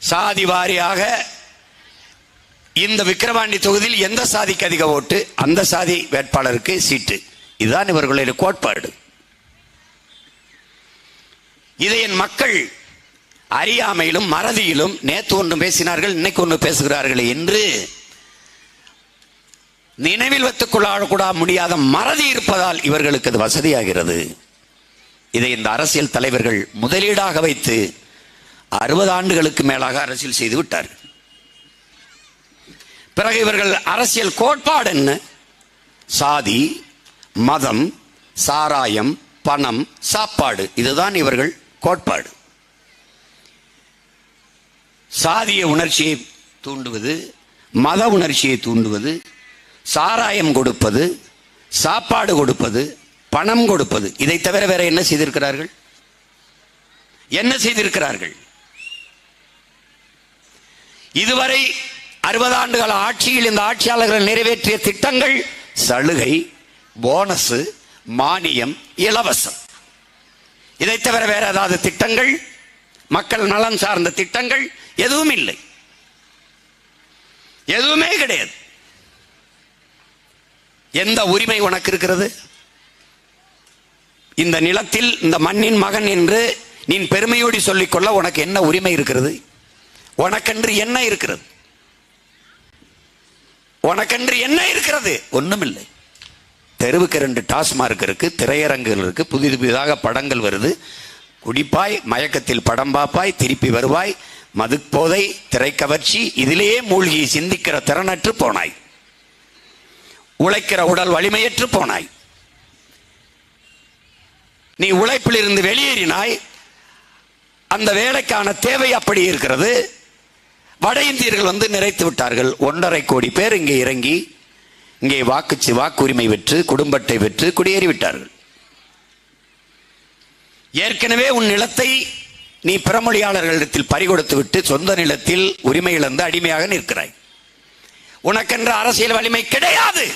சாதி வாரியாக இந்த விக்கிரவாண்டி தொகுதியில் எந்த சாதிக்கு அதிக ஓட்டு அந்த சாதி வேட்பாளருக்கு சீட்டு. இதுதான் இவர்களுடைய கோட்பாடு. இதை என் மக்கள் அறியாமையிலும் மறதியிலும் நேற்று ஒன்று பேசினார்கள், இன்னைக்கு ஒன்று பேசுகிறார்கள் என்று நினைவில் வைத்துக் கொள்ள முடியாத மறதி இருப்பதால் இவர்களுக்கு அது வசதியாகிறது. இதை இந்த அரசியல் தலைவர்கள் முதலீடாக வைத்து 60 ஆண்டுகளுக்கு மேலாக அரசியல் செய்து விட்டார்கள். பிறகு இவர்கள் அரசியல் கோட்பாடு என்ன? சாதி, மதம், சாராயம், பணம், சாப்பாடு, இதுதான் இவர்கள் கோட்பாடு. சாதிய உணர்ச்சியை தூண்டுவது, மத உணர்ச்சியை தூண்டுவது, சாராயம் கொடுப்பது, சாப்பாடு கொடுப்பது, பணம் கொடுப்பது, இதை தவிர வேற என்ன செய்திருக்கிறார்கள்? என்ன செய்திருக்கிறார்கள்? இதுவரை 60 ஆண்டுகால ஆட்சியில் இந்த ஆட்சியாளர்கள் நிறைவேற்றிய திட்டங்கள் சலுகை, போனஸ், மானியம், இலவசம். இதை தவிர வேற ஏதாவது திட்டங்கள், மக்கள் நலன் சார்ந்த திட்டங்கள் எதுவும் இல்லை, எதுவுமே கிடையாது. எந்த உரிமை உனக்கு இருக்கிறது? இந்த நிலத்தில் இந்த மண்ணின் மகன் என்று நீ பெருமையோடு சொல்லிக்கொள்ள உனக்கு என்ன உரிமை இருக்கிறது? உனக்கென்று என்ன இருக்கிறது? உனக்கென்று என்ன இருக்கிறது? ஒண்ணுமில்லை. தெருவுக்கு 2 டாஸ்மார்க் இருக்கு, திரையரங்குகள் இருக்கு, புதிதாக படங்கள் வருது. குடிப்பாய், மயக்கத்தில் படம் பாப்பாய், திருப்பி வருவாய், மதுப்போதை, திரைக்கவர்ச்சி, இதிலேயே மூழ்கி சிந்திக்கிற திறனற்று போனாய், உழைக்கிற உடல் வலிமையற்று போனாய். நீ உழைப்பில் இருந்து வெளியேறினாய். அந்த வேலைக்கான தேவை அப்படி இருக்கிறது. வட இந்தியர்கள் வந்து நிறைத்து விட்டார்கள். 1.5 கோடி பேர் இங்கே இறங்கி இங்கே வாக்குரிமை பெற்று குடும்பத்தை பெற்று குடியேறிவிட்டார்கள். ஏற்கனவே உன் நிலத்தை நீ பிறமொழியாளர்களிடத்தில் பறிகொடுத்து விட்டு சொந்த நிலத்தில் உரிமை இழந்து அடிமையாக நிற்கிறாய். உனக்கென்ற அரசியல் வலிமை கிடையாது,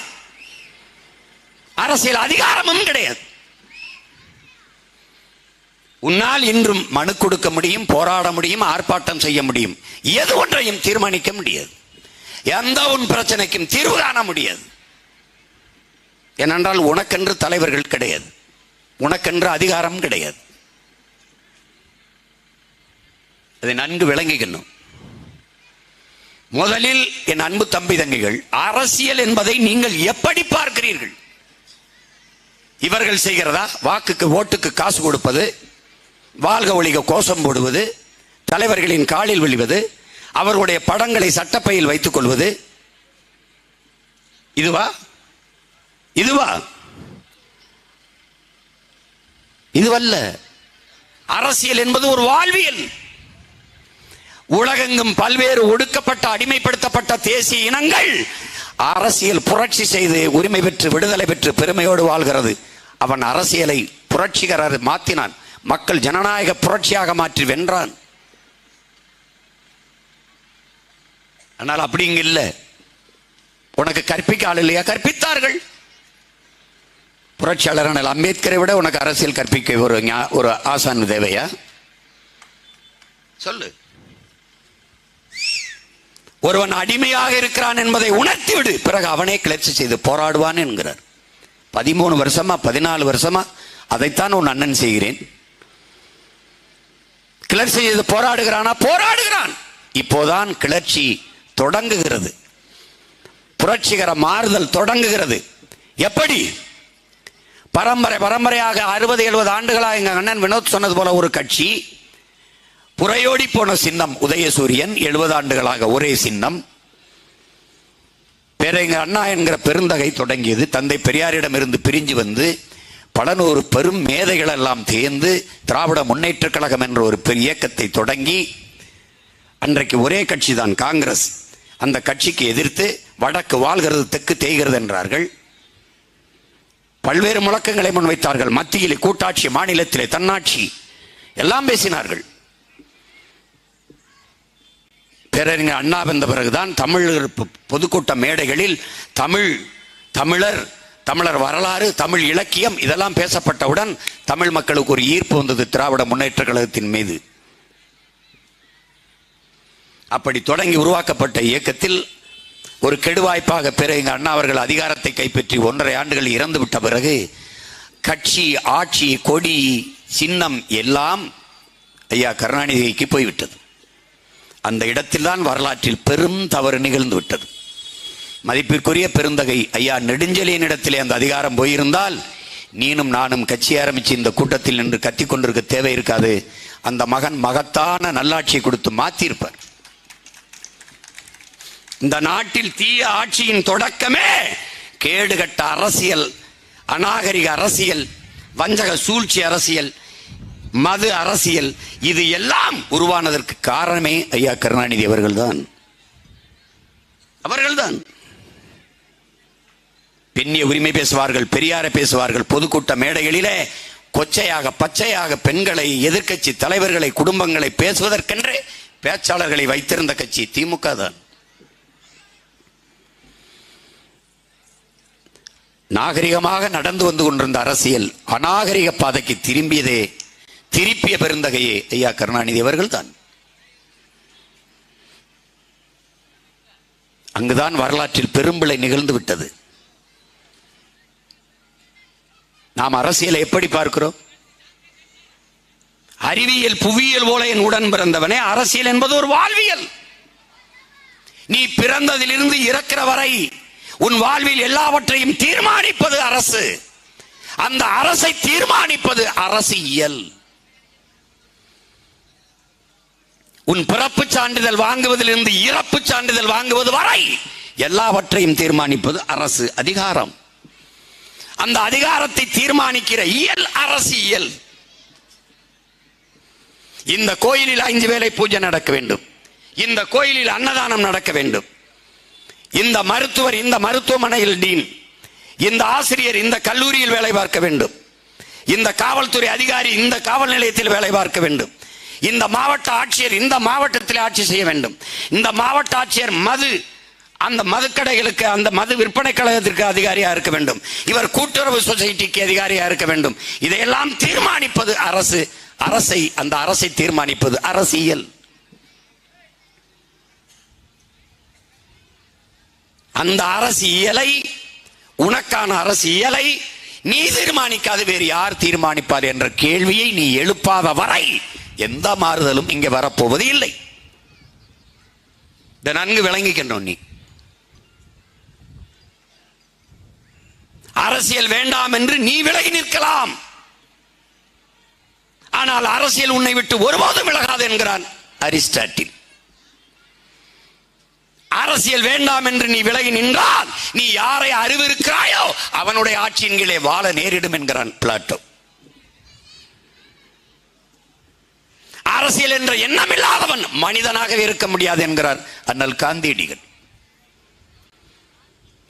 அரசியல் அதிகாரமும் கிடையாது. உன்னால் இன்றும் மனு கொடுக்க முடியும், போராட முடியும், ஆர்ப்பாட்டம் செய்ய முடியும். எது ஒன்றையும் தீர்மானிக்க முடியாது. எந்த உன் பிரச்சனைக்கும் தீர்வு காண முடியாது. ஏனென்றால் உனக்கென்று தலைவர்கள் கிடையாது, உனக்கென்று அதிகாரம் கிடையாது. அதை நன்கு விளங்கிக்கணும். முதலில் என் அன்பு தம்பி தங்கைகள், அரசியல் என்பதை நீங்கள் எப்படி பார்க்கிறீர்கள்? இவர்கள் செய்கிறதா? வாக்குக்கு ஓட்டுக்கு காசு கொடுப்பது, வாழ்க ஒழிக கோஷம் போடுவது, தலைவர்களின் காலில் விழுவது, அவர்களுடைய படங்களை சட்டப்பையில் வைத்துக் கொள்வது, இதுவா? இதுவல்ல. அரசியல் என்பது ஒரு வாழ்வியல். உலகெங்கும் பல்வேறு ஒடுக்கப்பட்ட அடிமைப்படுத்தப்பட்ட தேசிய இனங்கள் அரசியல் புரட்சி செய்து உரிமை பெற்று விடுதலை பெற்று பெருமையோடு வாழ்கிறது. அவன் அரசியலை புரட்சிகர மாற்றினான், மக்கள் ஜனநாயக புரட்சியாக மாற்றி வென்றான். ஆனால் அப்படி இங்க இல்ல. உனக்கு கற்பிக்க ஆள் இல்லையா? கற்பித்தார்கள். புரட்சியாளர் அம்பேத்கரை விட உனக்கு அரசியல் கற்பிக்க ஒரு ஆசான் தேவையா? சொல்லு. ஒருவன் அடிமையாக இருக்கிறான் என்பதை உணர்த்தி விடு, பிறகு அவனே கிளர்ச்சி செய்து போராடுவான் என்கிறார். 13 வருஷமா 14 வருஷமா அதைத்தான் உன் அண்ணன் செய்கிறேன். கிளர்ச்சி செய்து போராடுகிறானா? போராடுகிறான். இப்போதான் கிளர்ச்சி தொடங்குகிறது, புரட்சிகர மாறுதல் தொடங்குகிறது. எப்படி? பரம்பரையாக 60-70 ஆண்டுகளாக எங்க அண்ணன் வினோத் சொன்னது போல ஒரு கட்சி, புறையோடி போன சின்னம் உதயசூரியன், 70 ஆண்டுகளாக ஒரே சின்னம். பேரறிஞர் அண்ணா என்கிற பெருந்தகை தொடங்கியது. தந்தை பெரியாரிடம் இருந்து பிரிஞ்சு வந்து பல நூறு பெரும் மேதைகள் எல்லாம் தேர்ந்து திராவிட முன்னேற்ற கழகம் என்ற ஒரு பெரிய இயக்கத்தை தொடங்கி, அன்றைக்கு ஒரே கட்சி தான் காங்கிரஸ். அந்த கட்சிக்கு எதிர்த்து வடக்கு வாழ்கிறது தெற்கு தேய்கிறது என்றார்கள். பல்வேறு முழக்கங்களை முன்வைத்தார்கள். மத்தியிலே கூட்டாட்சி, மாநிலத்திலே தன்னாட்சி, எல்லாம் பேசினார்கள். பேரறிஞர் அண்ணா வந்த பிறகுதான் தமிழர் பொதுக்கூட்ட மேடைகளில் தமிழர் வரலாறு, தமிழ் இலக்கியம் இதெல்லாம் பேசப்பட்டவுடன் தமிழ் மக்களுக்கு ஒரு ஈர்ப்பு வந்தது திராவிட முன்னேற்ற கழகத்தின் மீது. அப்படி தொடங்கி உருவாக்கப்பட்ட இயக்கத்தில் ஒரு கெடுவாய்ப்பாக பிறகு எங்கள் அண்ணா அவர்கள் அதிகாரத்தை கைப்பற்றி 1.5 ஆண்டுகள் இறந்து விட்ட பிறகு கட்சி, ஆட்சி, கொடி, சின்னம் எல்லாம் ஐயா கருணாநிதிக்கு போய்விட்டது. அந்த இடத்தில்தான் வரலாற்றில் பெரும் தவறு நிகழ்ந்து விட்டது. மதிப்பிற்குரிய பெருந்தகை ஐயா நெடுஞ்செழியன் இடத்திலே அந்த அதிகாரம் போயிருந்தால் நீனும் நானும் கட்சி ஆரம்பிச்சு இந்த கூட்டத்தில் நின்று கத்தி கொண்டிருக்க தேவை இருக்காது. அந்த மகன் மகத்தான நல்லாட்சியை கொடுத்து மாத்திருப்பார். இந்த நாட்டில் தீய ஆட்சியின் தொடக்கமே கேடுகட்ட அரசியல், அநாகரிக அரசியல், வஞ்சக சூழ்ச்சி அரசியல், மது அரசியல், இது எல்லாம் உருவானதற்கு காரணமே ஐயா கருணாநிதி அவர்கள்தான். பெண்ணிய உரிமை பேசுவார்கள், பெரியாரை பேசுவார்கள், பொதுக்கூட்ட மேடைகளிலே கொச்சையாக பச்சையாக பெண்களை, எதிர்க்கட்சி தலைவர்களை, குடும்பங்களை பேசுவதற்கென்றே பேச்சாளர்களை வைத்திருந்த கட்சி திமுக தான். நாகரிகமாக நடந்து வந்து கொண்டிருந்த அரசியல் அநாகரிக பாதைக்கு திருப்பிய பெருந்தகையே ஐயா கருணாநிதி அவர்கள் தான். அங்குதான் வரலாற்றில் பெரும்பிழை நிகழ்ந்து விட்டது. நாம் அரசியலை எப்படி பார்க்கிறோம்? அறிவியல், புவியியல் போல என் உடன் பிறந்தவனே, அரசியல் என்பது ஒரு வாழ்வியல். நீ பிறந்ததிலிருந்து இறக்கிற வரை உன் வாழ்வில் எல்லாவற்றையும் தீர்மானிப்பது அரசு. அந்த அரசை தீர்மானிப்பது அரசியல். உன் பிறப்பு சான்றிதழ் வாங்குவதிலிருந்து இறப்பு சான்றிதழ் வாங்குவது வரை எல்லாவற்றையும் தீர்மானிப்பது அரசு, அதிகாரம். அந்த அதிகாரத்தை தீர்மானிக்கிற இயல் அரசியல். இந்த கோயிலில் 5 வேளை பூஜை நடக்க வேண்டும், இந்த கோயிலில் அன்னதானம் நடக்க வேண்டும், இந்த மருத்துவர் இந்த மருத்துவமனையில் டீன், இந்த ஆசிரியர் இந்த கல்லூரியில் வேலை பார்க்க வேண்டும், இந்த காவல்துறை அதிகாரி இந்த காவல் நிலையத்தில் வேலை பார்க்க வேண்டும், இந்த மாவட்ட ஆட்சியர் இந்த மாவட்டத்தில் ஆட்சி செய்ய வேண்டும், இந்த மாவட்ட ஆட்சியர் அந்த மதுக்கடைகளுக்கு, அந்த மது விற்பனை கழகத்திற்கு அதிகாரியா இருக்க வேண்டும், இவர் கூட்டுறவு சொசைட்டிக்கு அதிகாரியா இருக்க வேண்டும். இதையெல்லாம் தீர்மானிப்பது அரசு. அந்த அரசை தீர்மானிப்பது அரசியல். அந்த அரசியலை, உனக்கான அரசியலை நீ தீர்மானிக்காது வேறு யார் தீர்மானிப்பார் என்ற கேள்வியை நீ எழுப்பாத வரை எந்த மாறுதலும் இங்கே வரப்போவது இல்லை. இதை நன்கு விளங்கிக்கணும். நீ அரசியல் வேண்டாம் என்று நீ விலகி நிற்கலாம், ஆனால் அரசியல் உன்னை விட்டு ஒருபோதும் விலகாது என்கிறான் அரிஸ்டாட்டில். அரசியல் வேண்டாம் என்று நீ விலகி நின்றால் நீ யாரை அறிவிருக்கிறாயோ அவனுடைய ஆட்சியின் கீழே வாழ நேரிடும் என்கிறான் பிளாட்டோ. அரசியல் என்ற எண்ணம் இல்லாதவன் மனிதனாகவே இருக்க முடியாது என்கிறார் அண்ணல் காந்தியடிகள்.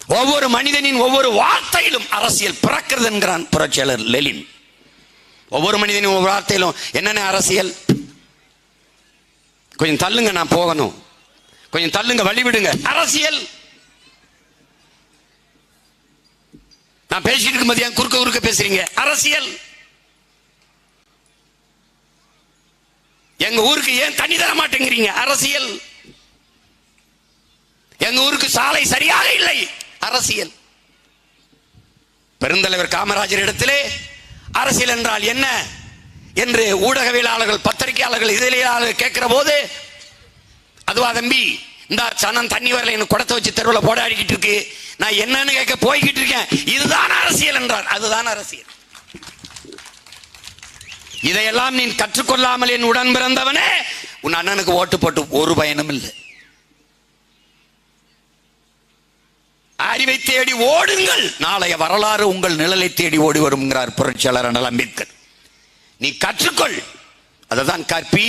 ஒவ்வொரு மனிதனின் ஒவ்வொரு வார்த்தையிலும் அரசியல் பிறக்கிறது என்கிறான் புரட்சியாளர் லெனின். ஒவ்வொரு மனிதனின் ஒவ்வொரு வார்த்தையிலும் என்னென்ன அரசியல்? கொஞ்சம் தள்ளுங்க, நான் போகணும், கொஞ்சம் தள்ளுங்க, வழிவிடுங்க, அரசியல். நான் பேசிட்டு இருக்கும்போது ஏன் குறுக்க பேசுறீங்க? அரசியல். எங்க ஊருக்கு ஏன் தண்ணி தர மாட்டேங்கிறீங்க? அரசியல். எங்க ஊருக்கு சாலை சரியாக இல்லை, அரசியல். பெருந்தலைவர் காமராஜர் இடத்திலே அரசியல் என்றால் என்ன என்று ஊடகவியலாளர்கள், பத்திரிகையாளர்கள், இதழியாளர்கள் கேட்கிற போது, அதுவா தம்பி, இந்த சனம் தண்ணி வரல, எனக்கு குடத்தை வச்சு தெருவில் போடாடிக்கிட்டு இருக்கு, நான் என்னன்னு கேட்க போய்கிட்டு இருக்கேன், இதுதான் அரசியல் என்றார். அதுதான் அரசியல். இதையெல்லாம் நீ கற்றுக்கொள்ளாமல் என் உடன் பிறந்தவனே, உன் அண்ணனுக்கு ஓட்டு போட்டு ஒரு பயனும் இல்லை. அறிவை தேடி ஓடுங்கள், நாளைய வரலாறு உங்கள் நிழலை தேடி ஓடி வருங்கிறார் புரட்சியாளர் அண்ணல் அம்பேத்கர். நீ கற்றுக்கொள், அதுதான் கற்பி,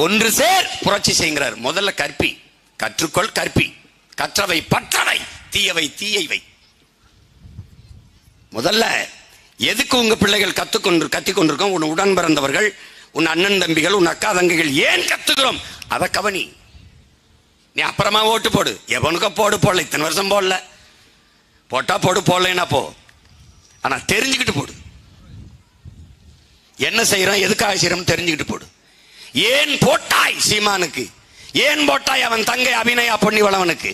ஒன்று சேர் புரட்சி செய்கிறார். முதல்ல கற்பி, கற்றுக்கொள், கற்பி, கற்றவை பற்றவை, தீயவை தீயவை. முதல்ல எதுக்கு உங்க பிள்ளைகள் கத்திக்கொண்டிருக்கோம்? உன் உடன் பிறந்தவர்கள், உன் அண்ணன் தம்பிகள், உன் அக்கா தங்கைகள் ஏன் கத்துக்கிறோம் அதை கவனி. நீ அப்புறமா ஓட்டு போடு, எவனுக்க போடல, இத்தனை வருஷம் போடல, போட்டா போடு, போடலைன்னா போ, ஆனா தெரிஞ்சுக்கிட்டு போடு. என்ன செய்யறோம், எதுக்காக செய்யறோம் தெரிஞ்சுக்கிட்டு போடு. ஏன் போட்டாய் சீமானுக்கு, ஏன் போட்டாய் அவன் தங்கை அபிநயா பொன்னிவளவனுக்கு?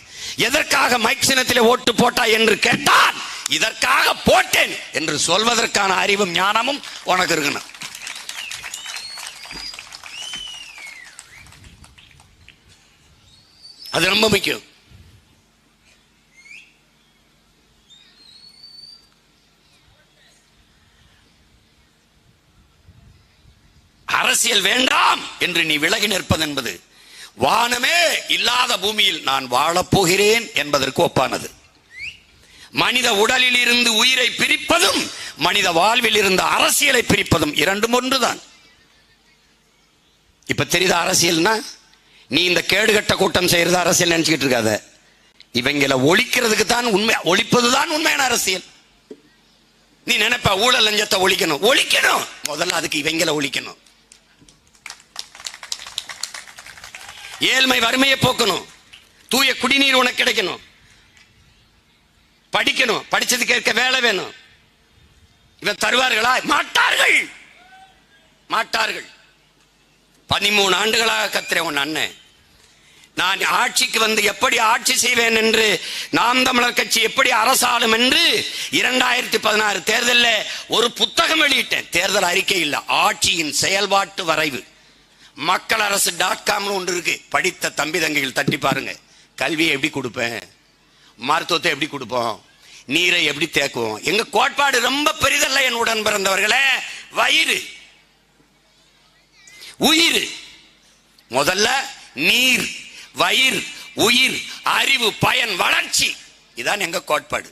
எதற்காக மைக் சின்னத்திலே ஓட்டு போட்டாய் என்று கேட்டால் இதற்காக போட்டேன் என்று சொல்வதற்கான அறிவும் ஞானமும் உனக்கு இருக்கணும். அது ரொம்ப முக்கியம். அரசியல் வேண்டாம் என்று நீ விலகி நிற்பது என்பது வானமே இல்லாத பூமியில் நான் வாழப்போகிறேன் என்பதற்கு ஒப்பானது. மனித உடலில் இருந்து உயிரை பிரிப்பதும் மனித வாழ்வில் இருந்து அரசியலை பிரிப்பதும் இரண்டும் ஒன்றுதான். இப்ப தெரியுதா அரசியல்னா? நீ இந்த கேடுகட்ட கூட்டம் செய்யறது அரசியல் நினைச்சுக்கிட்டு இருக்காத. இவங்களை ஒழிக்கிறதுக்கு தான் உண்மை, ஒழிப்பதுதான் உண்மையான அரசியல். நீ நினைப்ப ஊழல் லஞ்சத்தை ஒழிக்கணும், ஒழிக்கணும், முதல்ல அதுக்கு இவங்களை ஒழிக்கணும். ஏழ்மை வறுமையை போக்கணும், தூய குடிநீர் உனக்கு கிடைக்கணும், படிக்கணும், படிச்சதுக்கு ஏற்க வேலை வேணும். இவன் தருவார்களா? மாட்டார்கள், மாட்டார்கள். 13 ஆண்டுகளாக கத்துற உன் அண்ணன் நான் ஆட்சிக்கு வந்து எப்படி ஆட்சி செய்வேன் என்று, நாம் தமிழர் கட்சி எப்படி அரசாளும் என்று 2016 தேர்தலில் ஒரு புத்தகம் வெளியிட்டேன். தேர்தல் அறிக்கை இல்ல, ஆட்சியின் செயல்பாட்டு வரைவு. மக்கள் அரசு .com ஒன்று இருக்கு, படித்த தம்பி தங்கைகள் தட்டி பாருங்க. கல்வியை எப்படி கொடுப்பேன், மருத்துவத்தை எப்படி கொடுப்போம், நீரை எப்படி தேக்குவோம். எங்க கோட்பாடு ரொம்ப பெரிதல்ல என் உடன் பிறந்தவர்களே. வயிறு உயிர், முதல்ல நீர், வயிர், உயிர், அறிவு, பயன், வளர்ச்சி, இதான் எங்க கோட்பாடு.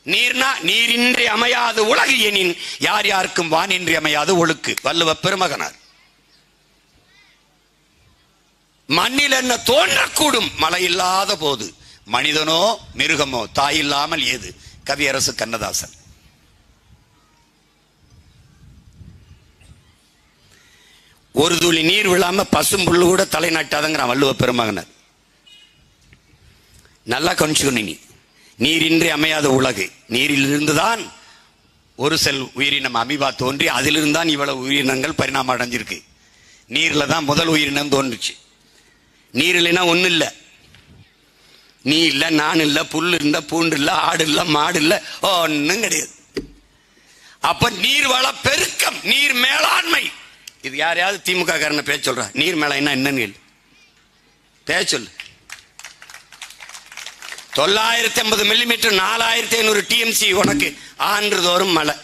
நீர்னா நீரின்றி அமையாது உலகு எனின் யார் யாருக்கும் வானின்றி அமையாது ஒழுக்கு. வள்ளுவ பெருமகனார். மண்ணில் என்ன தோன்றக்கூடும் மழை இல்லாத போது, மனிதனோ மிருகமோ தாய் இல்லாமல் ஏது. கவியரசு கண்ணதாசன். ஒரு துளி நீர் விழாம பசும் புல்லு கூட தலை நட்டாதங்கிறான் வள்ளுவ பெருமகனார். நல்லா கொஞ்சம் நீரின்றி அமையாத உலகு. நீரில் இருந்துதான் ஒரு செல் உயிரினம் அமீபா தோன்றி அதிலிருந்தான் இவ்வளவு உயிரினங்கள் பரிணாமம் அடைஞ்சிருக்கு. நீர்ல தான் முதல் உயிரினம் தோன்றுச்சு. நீர் இல்லைன்னா ஒண்ணு இல்லை. நீ இல்ல, நான் இல்ல, புல் இல்ல, பூண்டு இல்ல, ஆடு இல்ல, மாடு இல்ல, ஒன்னும் கிடையாது. அப்ப நீர் வள பெருக்கம், நீர் மேலாண்மை. இது யாரையாவது திமுக காரன பேச சொல்ற? நீர் மேலாண்மை என்னன்னு பேச சொல்லு. 950 மில்லிமீட்டர் 4500 TMC உனக்கு ஆண்டுதோறும் மழை.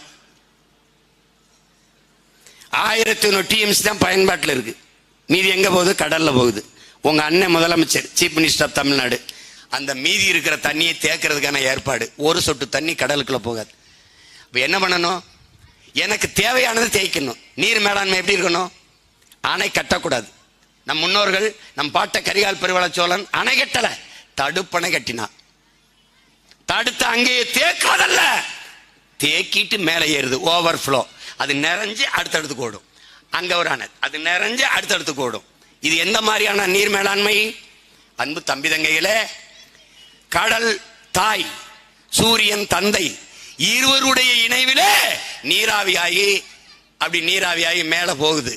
1500 TMC தான் பயன்பாட்டில் இருக்கு. மீதி எங்க போகுது? கடல்ல போகுது. உங்க அண்ணன் முதலமைச்சர், சீஃப் மினிஸ்டர் ஆஃப் தமிழ்நாடு, அந்த மீதி இருக்கிற தண்ணியை தேக்கிறதுக்கான ஏற்பாடு. ஒரு சொட்டு தண்ணி கடலுக்குள்ள போகாது. இப்ப என்ன பண்ணணும்? எனக்கு தேவையானது தேய்க்கணும். நீர் மேலாண்மை எப்படி இருக்கணும்? அணை கட்டக்கூடாது. நம் முன்னோர்கள், நம் பாட்ட கரிகால் பெருவள சோழன் அணை கட்டல, தடுப்பணை கட்டினா. தடுத்து அங்கேயே தேக்குவதல்ல, தேக்கிட்டு மேலே ஏறுது, ஓவர் ஃப்ளோ. அது நிறைஞ்சு அடுத்தடுத்து ஓடும். அங்க ஒரு அணை, அது நிறைஞ்சு அடுத்தடுத்து ஓடும். இது எந்த மாதிரியான நீர் மேலாண்மை? அன்பு தம்பி தங்கைகளே, கடல் தாய், சூரியன் தந்தை, இருவருடைய இணைவிலே நீராவியாகி, அப்படி நீராவியாகி மேல போகுது.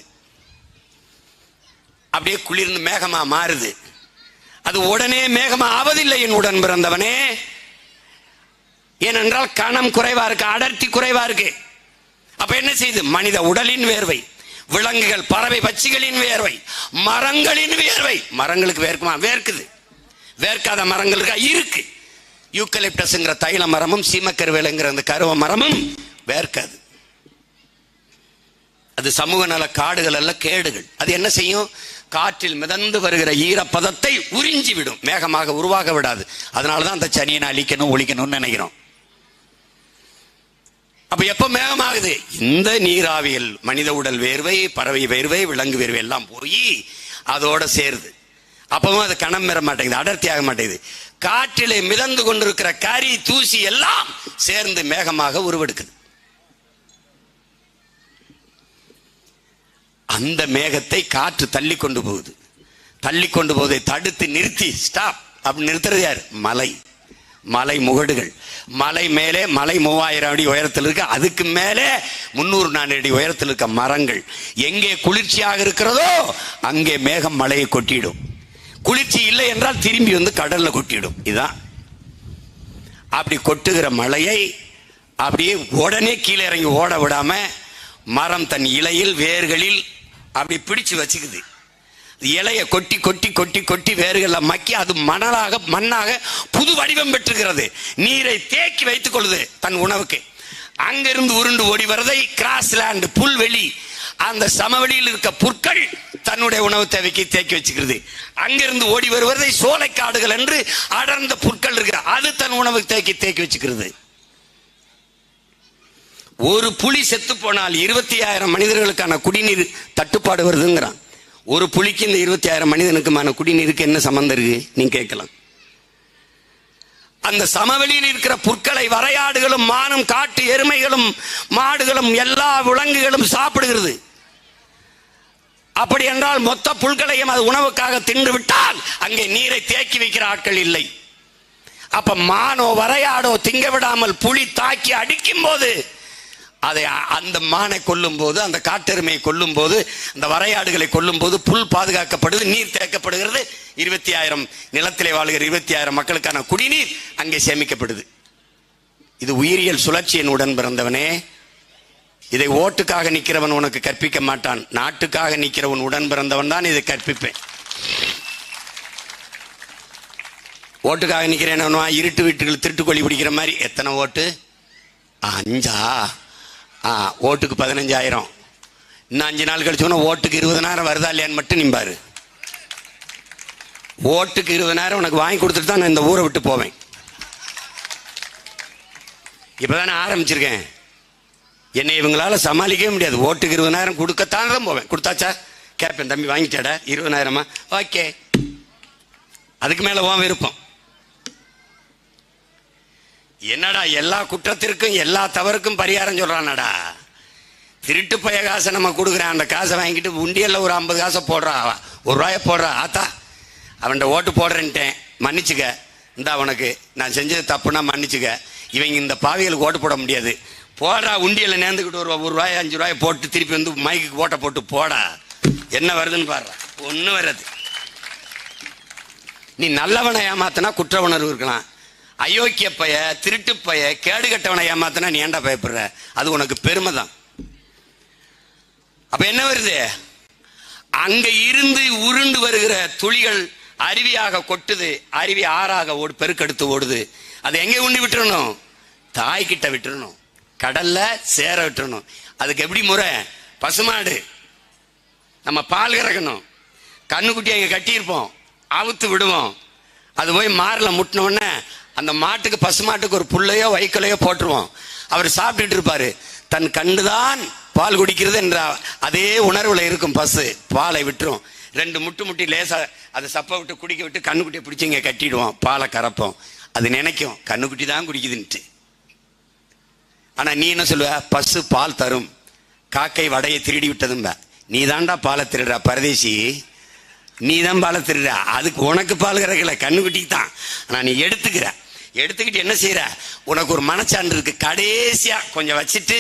அப்படியே குளிர்ந்து மேகமா மாறுது. அது உடனே மேகமா ஆவதில்லை என் உடன் பிறந்தவனே. ஏனென்றால் கணம் குறைவா இருக்கு, அடர்த்தி குறைவா இருக்கு. அப்ப என்ன செய்யுது? மனித உடலின் வேர்வை, விலங்குகள், பறவை, பட்சிகளின் வேர்வை, மரங்களின் வேர்வை. மரங்களுக்கு வேர்க்குமா? வேர்க்குது. வேர்க்காத மரங்கள் இருக்கு. யூக்கலிப்டஸ்ங்கிற தைல மரமும் சீமக்கருவேலைங்கிற அந்த கருவ மரமும் வேர்க்காது. அது சமூக நல காடுகள் அல்ல, கேடுகள். அது என்ன செய்யும்? காற்றில் மிதந்து வருகிற ஈரப்பதத்தை உறிஞ்சி விடும், மேகமாக உருவாக விடாது. அதனாலதான் அந்த சனியை அழிக்கணும், ஒழிக்கணும்னு நினைக்கிறோம். அப்ப எப்ப மேகமாகுது? இந்த நீராவியல், மனித உடல் வேர்வை, பறவை வேர்வை, விலங்கு வேர்வை எல்லாம் போய் அதோட சேருது. அப்பவும் அது கணம் பெற மாட்டேங்குது, அடர்த்தி ஆக மாட்டேங்குது. காற்றிலே மிதந்து கொண்டிருக்கிற கரி தூசி எல்லாம் சேர்ந்து மேகமாக உருவெடுக்குது. அந்த மேகத்தை காற்று தள்ளி கொண்டு போகுது. தள்ளி கொண்டு போவதை தடுத்து நிறுத்தி ஸ்டாப் அப்படி நிறுத்துறது யார்? மலை. மலை முகடுகள். மலை மேலே மலை 3000 அடி உயரத்தில் இருக்க, அதுக்கு மேலே 300-400 அடி உயரத்தில் இருக்க மரங்கள். எங்கே குளிர்ச்சியாக இருக்கிறதோ அங்கே மேகம் மலையை கொட்டிடும். குளிர்ச்சி இல்லை என்றால் திரும்பி வந்து கடல்ல கொட்டிடும். இதுதான். அப்படி கொட்டுகிற மலையை அப்படியே உடனே கீழே இறங்கி ஓட விடாம மரம் தன் இலையில் வேர்களில் அப்படி பிடிச்சு வச்சுக்குது. இலையை கொட்டி கொட்டி கொட்டி கொட்டி வேர்களை மக்கி அது மண்ணாக புது வடிவம் பெற்றுகிறது. நீரை தேக்கி வைத்துக் கொள்ளுது தன் உணவுக்கு. அங்கிருந்து உருண்டு ஓடி வரதை கிராஸ்லேண்ட், புல்வெளி, அந்த சமவெளியில் இருக்க புற்கள் தன்னுடைய உணவு தேவைக்கு தேக்கி வச்சுக்கிறது. அங்கிருந்து ஓடி வருவதை சோலைக்காடுகள் என்று அடர்ந்த புற்கள் இருக்கிற அது தன் உணவு தேக்கி வச்சுக்கிறது. ஒரு புலி செத்து போனால் 25,000 மனிதர்களுக்கான குடிநீர் தட்டுப்பாடு வருதுங்கிறான். ஒரு புலிக்கு இந்த 25,000 மனிதனுக்குமான குடிநீருக்கு என்ன சம்பந்தம் இருக்கு நீங்க கேட்கலாம். அந்த சமவெளியில் இருக்கிற புற்களை வரையாடுகளும் மானும் காட்டு எருமைகளும் மாடுகளும் எல்லா விலங்குகளும் சாப்பிடுகிறது. அப்படி என்றால் மொத்த புல்களையும் அது உணவுக்காக தின்று விட்டால் அங்கே நீரை தேக்கி வைக்கிற ஆட்கள் இல்லை. அப்ப மானோ வரையாடோ திங்க விடாமல் புலி தாக்கி அடிக்கும் போது அதை அந்த மானை கொல்லும் போது, அந்த காட்டெருமையை கொல்லும் போது, அந்த வரையாடுகளை கொல்லும் போது புல் பாதுகாக்கப்படுது, நீர் தேக்கப்படுகிறது. 25,000 நிலத்திலே வாழ்கிற 25,000 மக்களுக்கான குடிநீர் அங்கே சேமிக்கப்படுது. இது உயிரியல் சுழற்சியின் உடன் பிறந்தவனே. இதை ஓட்டுக்காக நிற்கிறவன் உனக்கு கற்பிக்க மாட்டான். நாட்டுக்காக நிற்கிறவன் உடன் பிறந்தவன் தான் இதை கற்பிப்பேன். ஓட்டுக்காக நிற்கிறேன். இருட்டு வீட்டுகள் திருட்டுக்கொள்ளி பிடிக்கிற மாதிரி எத்தனை ஓட்டு? 5. ஓட்டுக்கு 15,000. இன்னும் 5 நாள் கழிச்சோன்னா ஓட்டுக்கு 20,000 வருதா இல்லையான்னு மட்டும் நிம்பாரு. ஓட்டுக்கு 20,000 உனக்கு வாங்கி கொடுத்துட்டு தான் நான் இந்த ஊரை விட்டு போவேன். இப்பதானே ஆரம்பிச்சிருக்கேன். என்னை இவங்களால சமாளிக்கவே முடியாது. ஓட்டுக்கு 20,000 கொடுக்கத்தான் தான் போவேன். கொடுத்தாச்சா கேட்பேன், தம்பி வாங்கிட்டாடா 20,000? ஓகே. அதுக்கு மேல உன் விருப்பம். என்னடா எல்லா குற்றத்திற்கும் எல்லா தவறுக்கும் பரிகாரம் சொல்றானடா. திருட்டு பைய காசை நம்ம கொடுக்குறேன். அந்த காசை வாங்கிட்டு உண்டியல்ல ஒரு 50 காசை போடுறா, 1 ரூபாய போடுறா. ஆத்தா அவன்கிட்ட ஓட்டு போடுறேன்ட்டேன், மன்னிச்சுக்க, இந்த அவனுக்கு நான் செஞ்சது தப்புனா மன்னிச்சுக்க. இவங்க இந்த பாவிகளுக்கு ஓட்டு போட முடியாது. போடுறா, உண்டியல்ல நேர்ந்துக்கிட்டு 1 ரூபாய் 5 ரூபாய் போட்டு திருப்பி வந்து மைக்கு ஓட்ட போட்டு போடா. என்ன வருதுன்னு பாடுறா. ஒன்னும் வராது. நீ நல்லவனை ஏமாத்தினா குற்ற உணர்வு இருக்கலாம். அயோக்கிய பைய, திருட்டு பைய, கேடு கட்டவனை ஏமாத்தினா நீ ஏண்டா பயப்படுற? அது உனக்கு பெருமை தான். அப்ப என்ன வருது? அங்க இருந்து உருண்டு வருகிற துளிகள் அருவியாக கொட்டுது. அருவி ஆறாக பெருக்கெடுத்து ஓடுது. அதை எங்க உண்டி விட்டுறணும்? தாய்கிட்ட விட்டுறணும், கடல்ல சேர விட்டுறணும். அதுக்கு எப்படி முறை? பசுமாடு நம்ம பால் கறக்கணும். கண்ணுக்குட்டி அங்க கட்டியிருப்போம், அவுத்து விடுவோம். அது போய் மார்ல முட்டின உடனே அந்த மாட்டுக்கு, பசுமாட்டுக்கு ஒரு புள்ளையோ வைக்கலையோ போட்டுருவோம். அவர் சாப்பிட்டுட்டு இருப்பாரு. தன் கண்டுதான் பால் குடிக்கிறது என்ற அதே உணர்வுல இருக்கும் பசு. பாலை விட்டுரும். 2 முட்டி லேசா அதை சப்ப விட்டு குடிக்க விட்டு கண்ணுக்குட்டியை பிடிச்சி இங்க கட்டிடுவோம். பாலை கறப்போம். அது நினைக்கும் கண்ணுக்குட்டி தான் குடிக்குதுன்ட்டு. ஆனா நீ என்ன சொல்லுவ? பசு பால் தரும், காக்கை வடையை திருடி விட்டதும்ப. நீ தாண்டா பாலை திருடுற பரதேசி, நீ தான் பாலை திருடுற. அதுக்கு உனக்கு பால் கறக்கல, கண்ணுக்குட்டிக்கு தான். ஆனா நீ எடுத்துக்கிட்டு என்ன செய்யற? உனக்கு ஒரு மனச்சான்று இருக்கு. கடைசியா கொஞ்சம் வச்சுட்டு